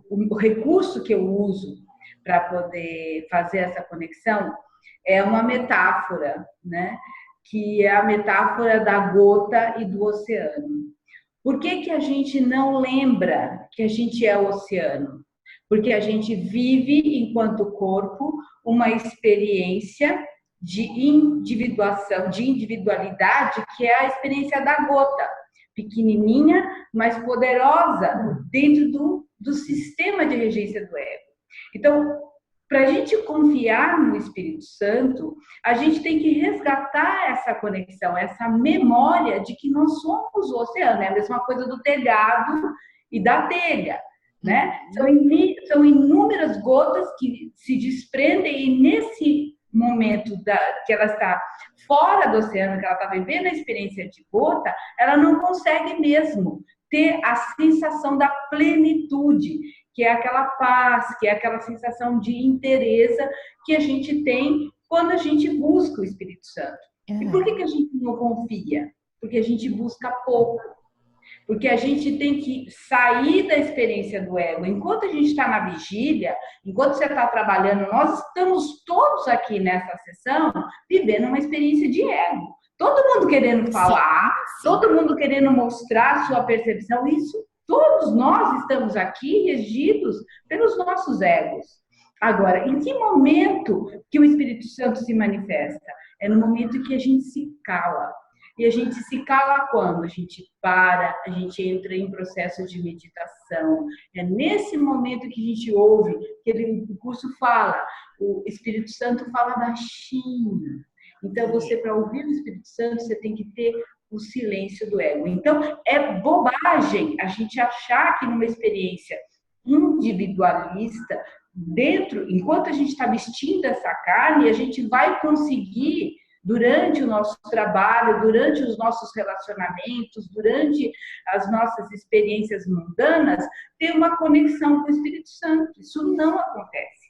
O recurso que eu uso para poder fazer essa conexão é uma metáfora, né? Que é a metáfora da gota e do oceano. Por que a gente não lembra que a gente é o oceano? Porque a gente vive, enquanto corpo, uma experiência de individuação, de individualidade, que é a experiência da gota, pequenininha, mas poderosa dentro do sistema de regência do ego. Então, para a gente confiar no Espírito Santo, a gente tem que resgatar essa conexão, essa memória de que nós somos o oceano. É a mesma coisa do telhado e da telha, né? São inúmeras gotas que se desprendem e nesse momento que ela está fora do oceano, que ela está vivendo a experiência de gota, ela não consegue mesmo ter a sensação da plenitude, que é aquela paz, que é aquela sensação de inteireza que a gente tem quando a gente busca o Espírito Santo. E por que a gente não confia? Porque a gente busca pouco. Porque a gente tem que sair da experiência do ego. Enquanto a gente está na vigília, enquanto você está trabalhando, nós estamos todos aqui nessa sessão vivendo uma experiência de ego. todo mundo querendo falar, Sim. todo mundo querendo mostrar sua percepção. Isso, todos nós estamos aqui regidos pelos nossos egos. Agora, em que momento que o Espírito Santo se manifesta? É no momento que a gente se cala. E a gente se cala quando? A gente para, a gente entra em processo de meditação. É nesse momento que a gente ouve, que o curso fala, o Espírito Santo fala baixinho. Então, você, para ouvir o Espírito Santo, você tem que ter o silêncio do ego. Então, é bobagem a gente achar que numa experiência individualista, enquanto a gente está vestindo essa carne, a gente vai conseguir, durante o nosso trabalho, durante os nossos relacionamentos, durante as nossas experiências mundanas, ter uma conexão com o Espírito Santo. Isso não acontece.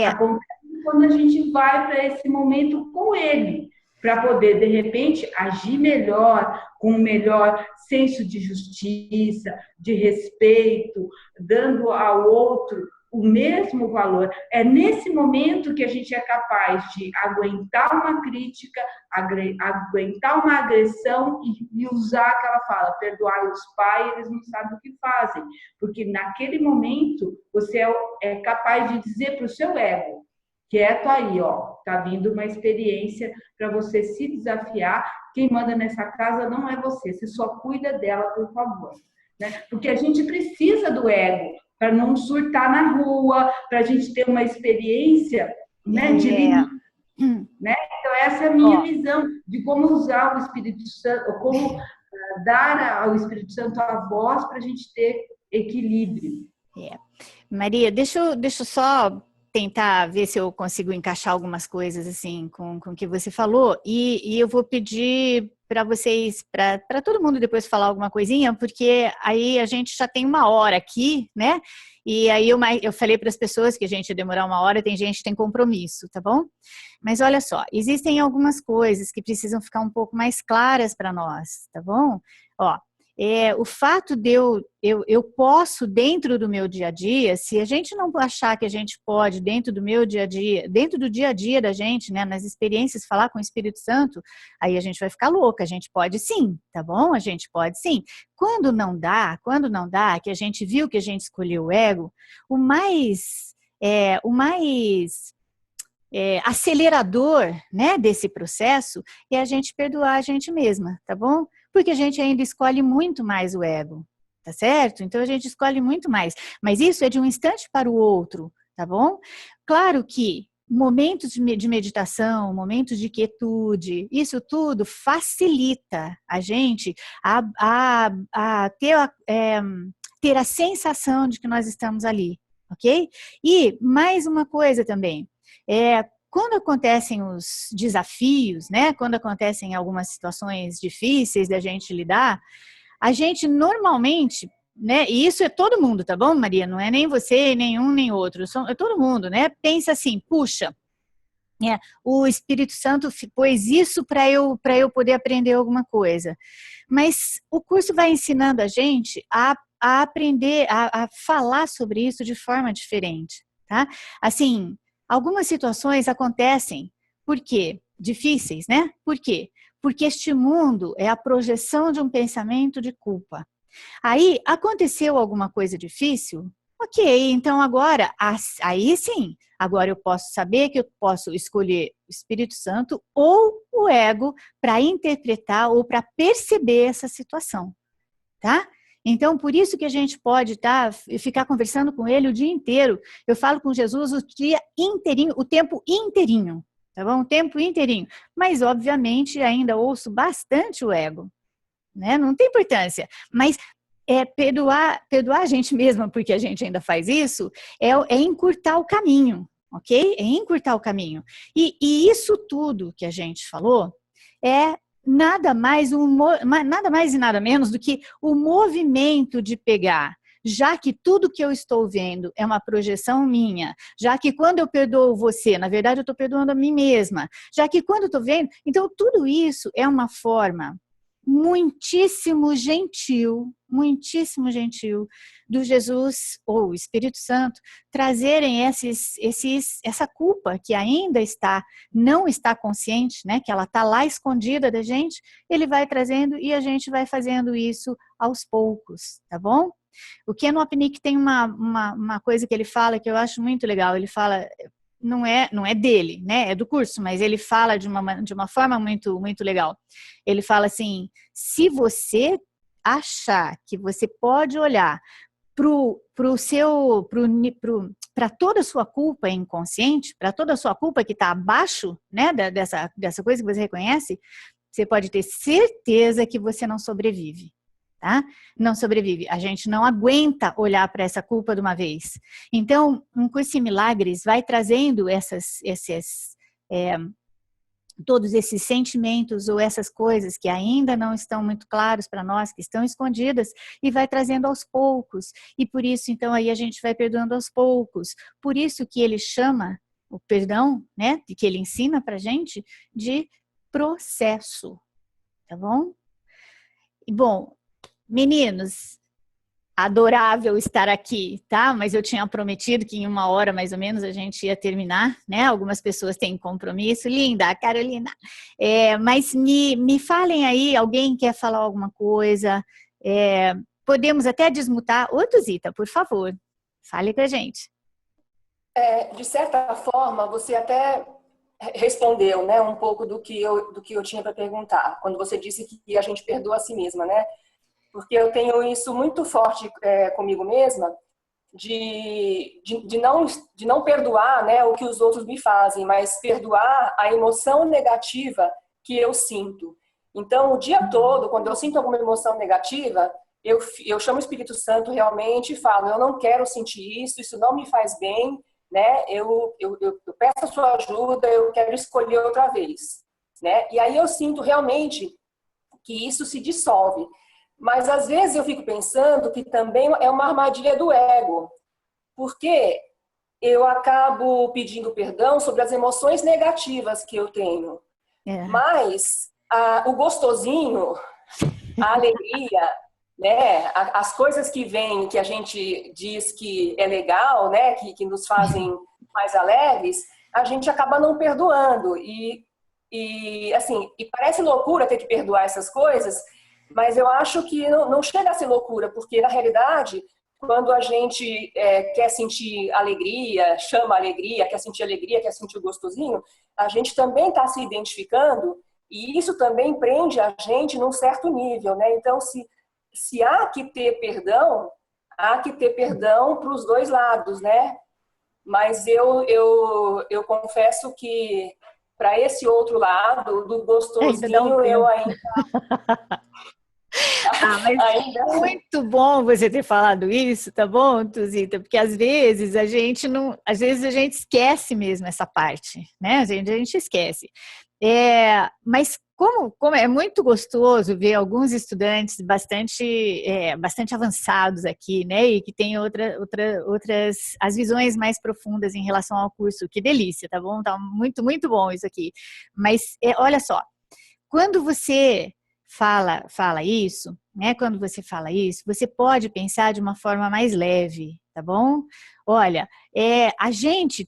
Acontece quando a gente vai para esse momento com ele, para poder, de repente, agir melhor, com um melhor senso de justiça, de respeito, dando ao outro o mesmo valor. É nesse momento que a gente é capaz de aguentar uma crítica, aguentar uma agressão e usar aquela fala, perdoai os pais, eles não sabem o que fazem. Porque naquele momento você é capaz de dizer para o seu ego, quieto aí, ó, tá vindo uma experiência para você se desafiar. Quem manda nessa casa não é você só cuida dela, por favor. Né? Porque a gente precisa do ego para não surtar na rua, para a gente ter uma experiência, né, de limite. Né? Então, essa é a minha visão de como usar o Espírito Santo, como dar ao Espírito Santo a voz para a gente ter equilíbrio. Maria, deixa eu só tentar ver se eu consigo encaixar algumas coisas assim com o que você falou, e eu vou pedir para vocês, para todo mundo depois falar alguma coisinha, porque aí a gente já tem 1 hora aqui, né? E aí eu falei para as pessoas que a gente ia demorar 1 hora, tem gente que tem compromisso, tá bom? Mas olha só, existem algumas coisas que precisam ficar um pouco mais claras para nós, tá bom? Ó, o fato de eu posso dentro do meu dia a dia, se a gente não achar que a gente pode dentro do meu dia a dia, dentro do dia a dia da gente, né, nas experiências, falar com o Espírito Santo, aí a gente vai ficar louca. A gente pode sim, tá bom? A gente pode sim. Quando não dá, que a gente viu que a gente escolheu o ego, o mais acelerador, né, desse processo é a gente perdoar a gente mesma, tá bom? Porque a gente ainda escolhe muito mais o ego, tá certo? Então a gente escolhe muito mais, mas isso é de um instante para o outro, tá bom? Claro que momentos de meditação, momentos de quietude, isso tudo facilita a gente a ter a sensação de que nós estamos ali, ok? E mais uma coisa também, quando acontecem os desafios, né, quando acontecem algumas situações difíceis da gente lidar, a gente normalmente, né, e isso é todo mundo, tá bom, Maria? Não é nem você, nem um, nem outro, é todo mundo, né? Pensa assim, puxa, o Espírito Santo pôs isso para eu poder aprender alguma coisa. Mas o curso vai ensinando a gente a aprender, a falar sobre isso de forma diferente, tá? Assim, algumas situações acontecem, por quê? Difíceis, né? Por quê? Porque este mundo é a projeção de um pensamento de culpa. Aí, aconteceu alguma coisa difícil? Ok, então agora, aí sim, agora eu posso saber que eu posso escolher o Espírito Santo ou o ego para interpretar ou para perceber essa situação, tá? Então, por isso que a gente pode ficar conversando com ele o dia inteiro. Eu falo com Jesus o dia inteirinho, o tempo inteirinho, tá bom? O tempo inteirinho. Mas, obviamente, ainda ouço bastante o ego, né? Não tem importância. Mas perdoar a gente mesma, porque a gente ainda faz isso, é encurtar o caminho, ok? É encurtar o caminho. E isso tudo que a gente falou é nada mais e nada menos do que o movimento de pegar, já que tudo que eu estou vendo é uma projeção minha, já que quando eu perdoo você, na verdade eu estou perdoando a mim mesma, já que quando eu estou vendo, então tudo isso é uma forma muitíssimo gentil do Jesus ou Espírito Santo trazerem essa culpa que ainda não está consciente, né? Que ela está lá escondida da gente, ele vai trazendo e a gente vai fazendo isso aos poucos, tá bom? O Ken Wapnick tem uma coisa que ele fala que eu acho muito legal. Ele fala, não é dele, né? É do curso, mas ele fala de uma forma muito, muito legal. Ele fala assim, se você achar que você pode olhar para toda a sua culpa inconsciente, para toda a sua culpa que está abaixo, né, dessa coisa que você reconhece, você pode ter certeza que você não sobrevive. Tá? Não sobrevive. A gente não aguenta olhar para essa culpa de uma vez. Então, um curso em milagres vai trazendo todos esses sentimentos ou essas coisas que ainda não estão muito claros para nós, que estão escondidas, e vai trazendo aos poucos. E por isso, então, aí a gente vai perdoando aos poucos. Por isso que ele chama o perdão, né, que ele ensina para a gente, de processo. Tá bom? E, bom, meninos, adorável estar aqui, tá? Mas eu tinha prometido que em 1 hora, mais ou menos, a gente ia terminar, né? Algumas pessoas têm compromisso. Linda, Carolina. Mas me falem aí, alguém quer falar alguma coisa? Podemos até desmutar. Ô, Tuzita, por favor, fale com a gente. De certa forma, você até respondeu, né, um pouco do que eu tinha para perguntar, quando você disse que a gente perdoa a si mesma, né? Porque eu tenho isso muito forte comigo mesma, de não perdoar, né, o que os outros me fazem, mas perdoar a emoção negativa que eu sinto. Então, o dia todo, quando eu sinto alguma emoção negativa, eu chamo o Espírito Santo realmente e falo, eu não quero sentir isso não me faz bem, né? Eu peço a sua ajuda, eu quero escolher outra vez, né? E aí eu sinto realmente que isso se dissolve. Mas às vezes eu fico pensando que também é uma armadilha do ego, porque eu acabo pedindo perdão sobre as emoções negativas que eu tenho. Mas o gostosinho, a alegria, né, as coisas que vêm, que a gente diz que é legal, né, que nos fazem mais alegres, a gente acaba não perdoando. E parece loucura ter que perdoar essas coisas, mas eu acho que não chega a ser loucura, porque na realidade, quando a gente quer sentir alegria, chama alegria, quer sentir o gostosinho, a gente também está se identificando e isso também prende a gente num certo nível, né? Então, se há que ter perdão para os dois lados, né? Mas eu confesso que para esse outro lado, do gostosinho, eu ainda... Mas muito bom você ter falado isso, tá bom, Tuzita? Porque às vezes a gente esquece mesmo essa parte, né? A gente esquece. Mas como é muito gostoso ver alguns estudantes bastante avançados aqui, né? E que têm outras as visões mais profundas em relação ao curso. Que delícia, tá bom? Tá muito, muito bom isso aqui. Mas olha só, quando você fala isso, né? Quando você fala isso, você pode pensar de uma forma mais leve, tá bom? Olha, a gente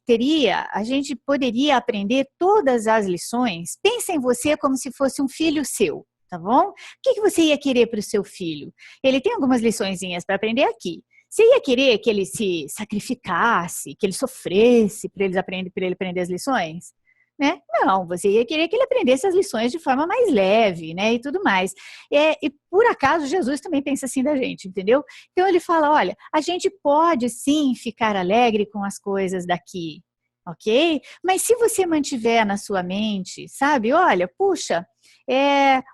poderia aprender todas as lições. Pensa em você como se fosse um filho seu, tá bom? O que você ia querer para o seu filho? Ele tem algumas liçõezinhas para aprender aqui. Você ia querer que ele se sacrificasse, que ele sofresse para ele aprender as lições? Né? Não, você ia querer que ele aprendesse as lições de forma mais leve, né, e tudo mais. E por acaso Jesus também pensa assim da gente, entendeu? Então ele fala, olha, a gente pode sim ficar alegre com as coisas daqui, ok? Mas se você mantiver na sua mente, sabe, olha, puxa,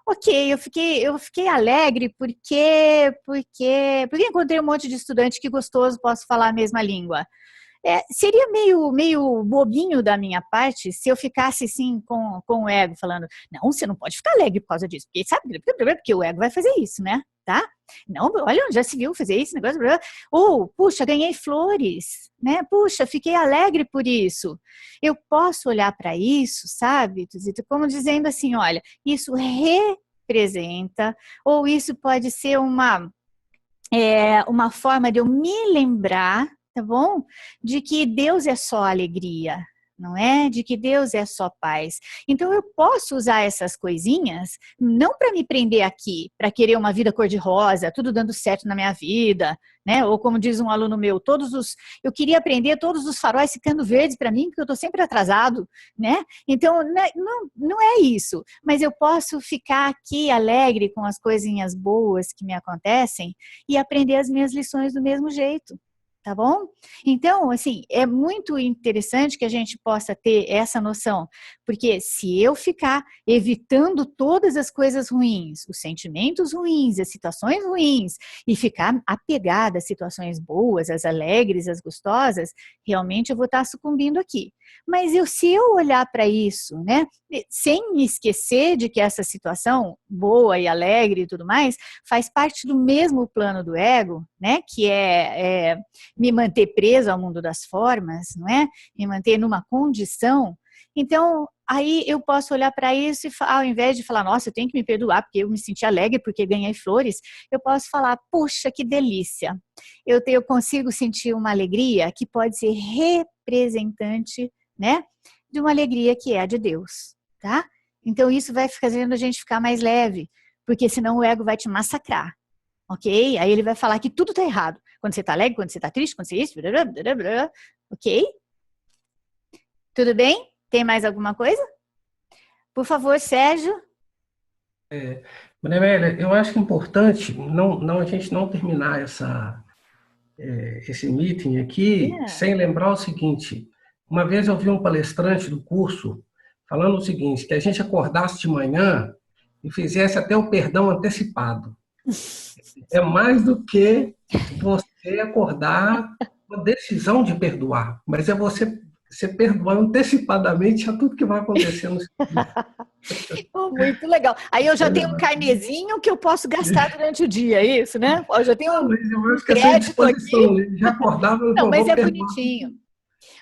ok, eu fiquei alegre porque encontrei um monte de estudante que gostoso, posso falar a mesma língua. Seria meio bobinho da minha parte se eu ficasse assim com o ego falando, não, você não pode ficar alegre por causa disso, porque sabe, porque o ego vai fazer isso, né? Tá? Não, olha, já se viu fazer esse negócio, ou, puxa, ganhei flores, né? Puxa, fiquei alegre por isso. Eu posso olhar para isso, sabe, Tuzita, como dizendo assim, olha, isso representa, ou isso pode ser uma forma de eu me lembrar, tá bom? De que Deus é só alegria, não é? De que Deus é só paz. Então eu posso usar essas coisinhas, não para me prender aqui, para querer uma vida cor-de-rosa, tudo dando certo na minha vida, né? Ou como diz um aluno meu, eu queria aprender todos os faróis ficando verdes para mim, porque eu estou sempre atrasado, né? Então não é isso, mas eu posso ficar aqui alegre com as coisinhas boas que me acontecem e aprender as minhas lições do mesmo jeito. Tá bom? Então, assim, é muito interessante que a gente possa ter essa noção, porque se eu ficar evitando todas as coisas ruins, os sentimentos ruins, as situações ruins, e ficar apegada às situações boas, às alegres, às gostosas, realmente eu vou estar sucumbindo aqui. Mas se eu olhar para isso, né, sem me esquecer de que essa situação boa e alegre e tudo mais, faz parte do mesmo plano do ego, né, que é me manter preso ao mundo das formas, não é? Me manter numa condição. Então, aí eu posso olhar para isso e, ao invés de falar, nossa, eu tenho que me perdoar porque eu me senti alegre porque ganhei flores, eu posso falar, puxa, que delícia. Eu consigo sentir uma alegria que pode ser representante, né, de uma alegria que é a de Deus, tá? Então, isso vai fazendo a gente ficar mais leve, porque senão o ego vai te massacrar. Ok? Aí ele vai falar que tudo está errado. Quando você está alegre, quando você está triste, quando você isso, blá, blá, blá, ok? Tudo bem? Tem mais alguma coisa? Por favor, Sérgio. Maria Amélia, eu acho que é importante a gente não terminar esse meeting aqui sem lembrar o seguinte. Uma vez eu vi um palestrante do curso falando o seguinte, que a gente acordasse de manhã e fizesse até o perdão antecipado. É mais do que você acordar uma decisão de perdoar, mas é você perdoar antecipadamente a tudo que vai acontecer no seguinte. Muito legal. Aí eu já tenho um carnezinho que eu posso gastar durante o dia, é isso, né? Eu já tenho um crédito aqui. Já acordava, não, mas é bonitinho.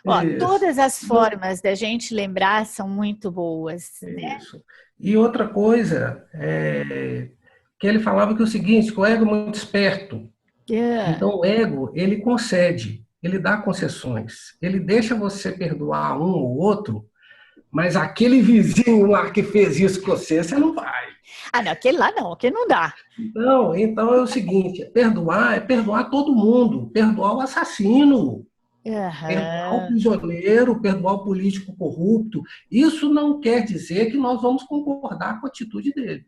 Ó, todas as formas da gente lembrar são muito boas. Né? Isso. E outra coisa, que ele falava que é o seguinte, que o ego é muito esperto. Então o ego, ele concede, ele dá concessões. Ele deixa você perdoar um ou outro, mas aquele vizinho lá que fez isso com você não vai. Ah, não, aquele lá não, aquele não dá. Não, então é o seguinte, perdoar é perdoar todo mundo, perdoar o assassino. Perdoar o prisioneiro, perdoar o político corrupto. Isso não quer dizer que nós vamos concordar com a atitude dele.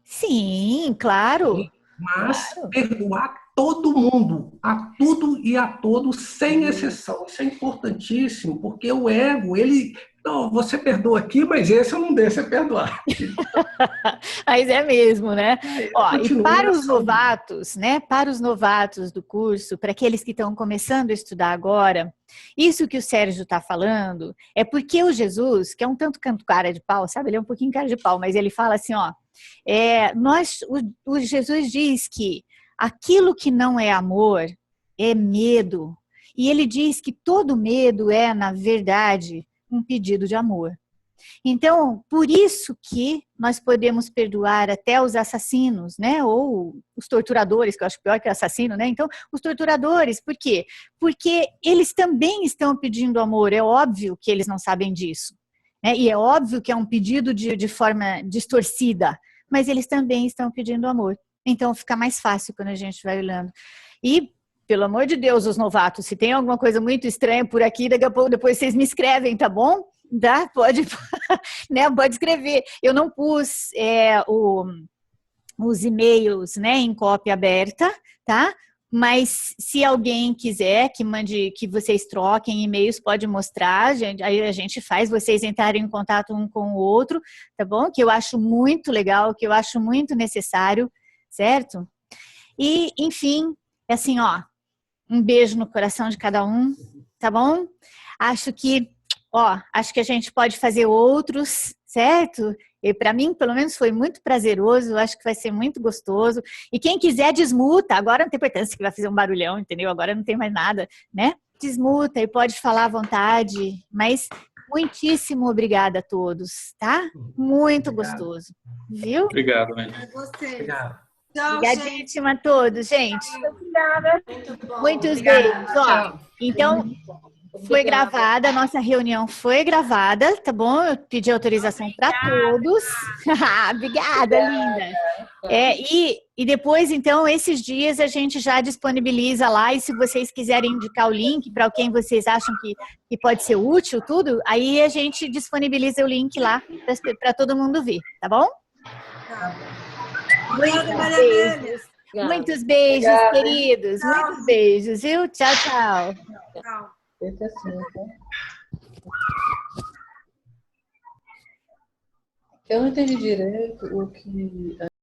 Sim, claro. Mas perdoar todo mundo, a tudo e a todos, sem exceção. Isso é importantíssimo, porque o ego, ele... Não, você perdoa aqui, mas esse eu não deixo você perdoar. Mas é mesmo, né? Ó, e para os novatos, né? Para os novatos do curso, para aqueles que estão começando a estudar agora, isso que o Sérgio está falando é porque o Jesus, que é um tanto canto cara de pau, sabe? Ele é um pouquinho cara de pau, mas ele fala assim, ó, o Jesus diz que aquilo que não é amor é medo. E ele diz que todo medo é, na verdade, um pedido de amor. Então, por isso que nós podemos perdoar até os assassinos, né? Ou os torturadores, que eu acho pior que assassino, né? Então, os torturadores, por quê? Porque eles também estão pedindo amor, é óbvio que eles não sabem disso. Né? E é óbvio que é um pedido de forma distorcida, mas eles também estão pedindo amor. Então, fica mais fácil quando a gente vai olhando. E, pelo amor de Deus, os novatos, se tem alguma coisa muito estranha por aqui, daqui a pouco, depois vocês me escrevem, tá bom? Tá? Pode, né? Pode escrever. Eu não pus os e-mails, né, em cópia aberta, tá? Mas se alguém quiser que mande, que vocês troquem e-mails, pode mostrar, aí a gente faz vocês entrarem em contato um com o outro, tá bom? Que eu acho muito legal, que eu acho muito necessário, certo? E, enfim, é assim, ó, um beijo no coração de cada um, tá bom? Acho que a gente pode fazer outros, certo? E para mim, pelo menos, foi muito prazeroso, acho que vai ser muito gostoso. E quem quiser, desmuta. Agora não tem importância que vai fazer um barulhão, entendeu? Agora não tem mais nada, né? Desmuta e pode falar à vontade, mas Muitíssimo obrigada a todos, tá? Muito gostoso, viu? Obrigado, né? Obrigado. Tchau, Obrigadíssima a todos, gente. Obrigada. Muitos beijos. Ó, então, foi gravada, a nossa reunião foi gravada, tá bom? Eu pedi autorização para todos. Obrigada, linda. E depois, então, esses dias a gente já disponibiliza lá, e se vocês quiserem indicar o link para quem vocês acham que pode ser útil, tudo, aí a gente disponibiliza o link lá para todo mundo ver, tá bom? Obrigada, Maria Amélia. Muitos beijos, Obrigada. queridos. Muitos beijos, viu? Tchau, tchau. Tchau. Esse é assim, tá? Eu não entendi direito o que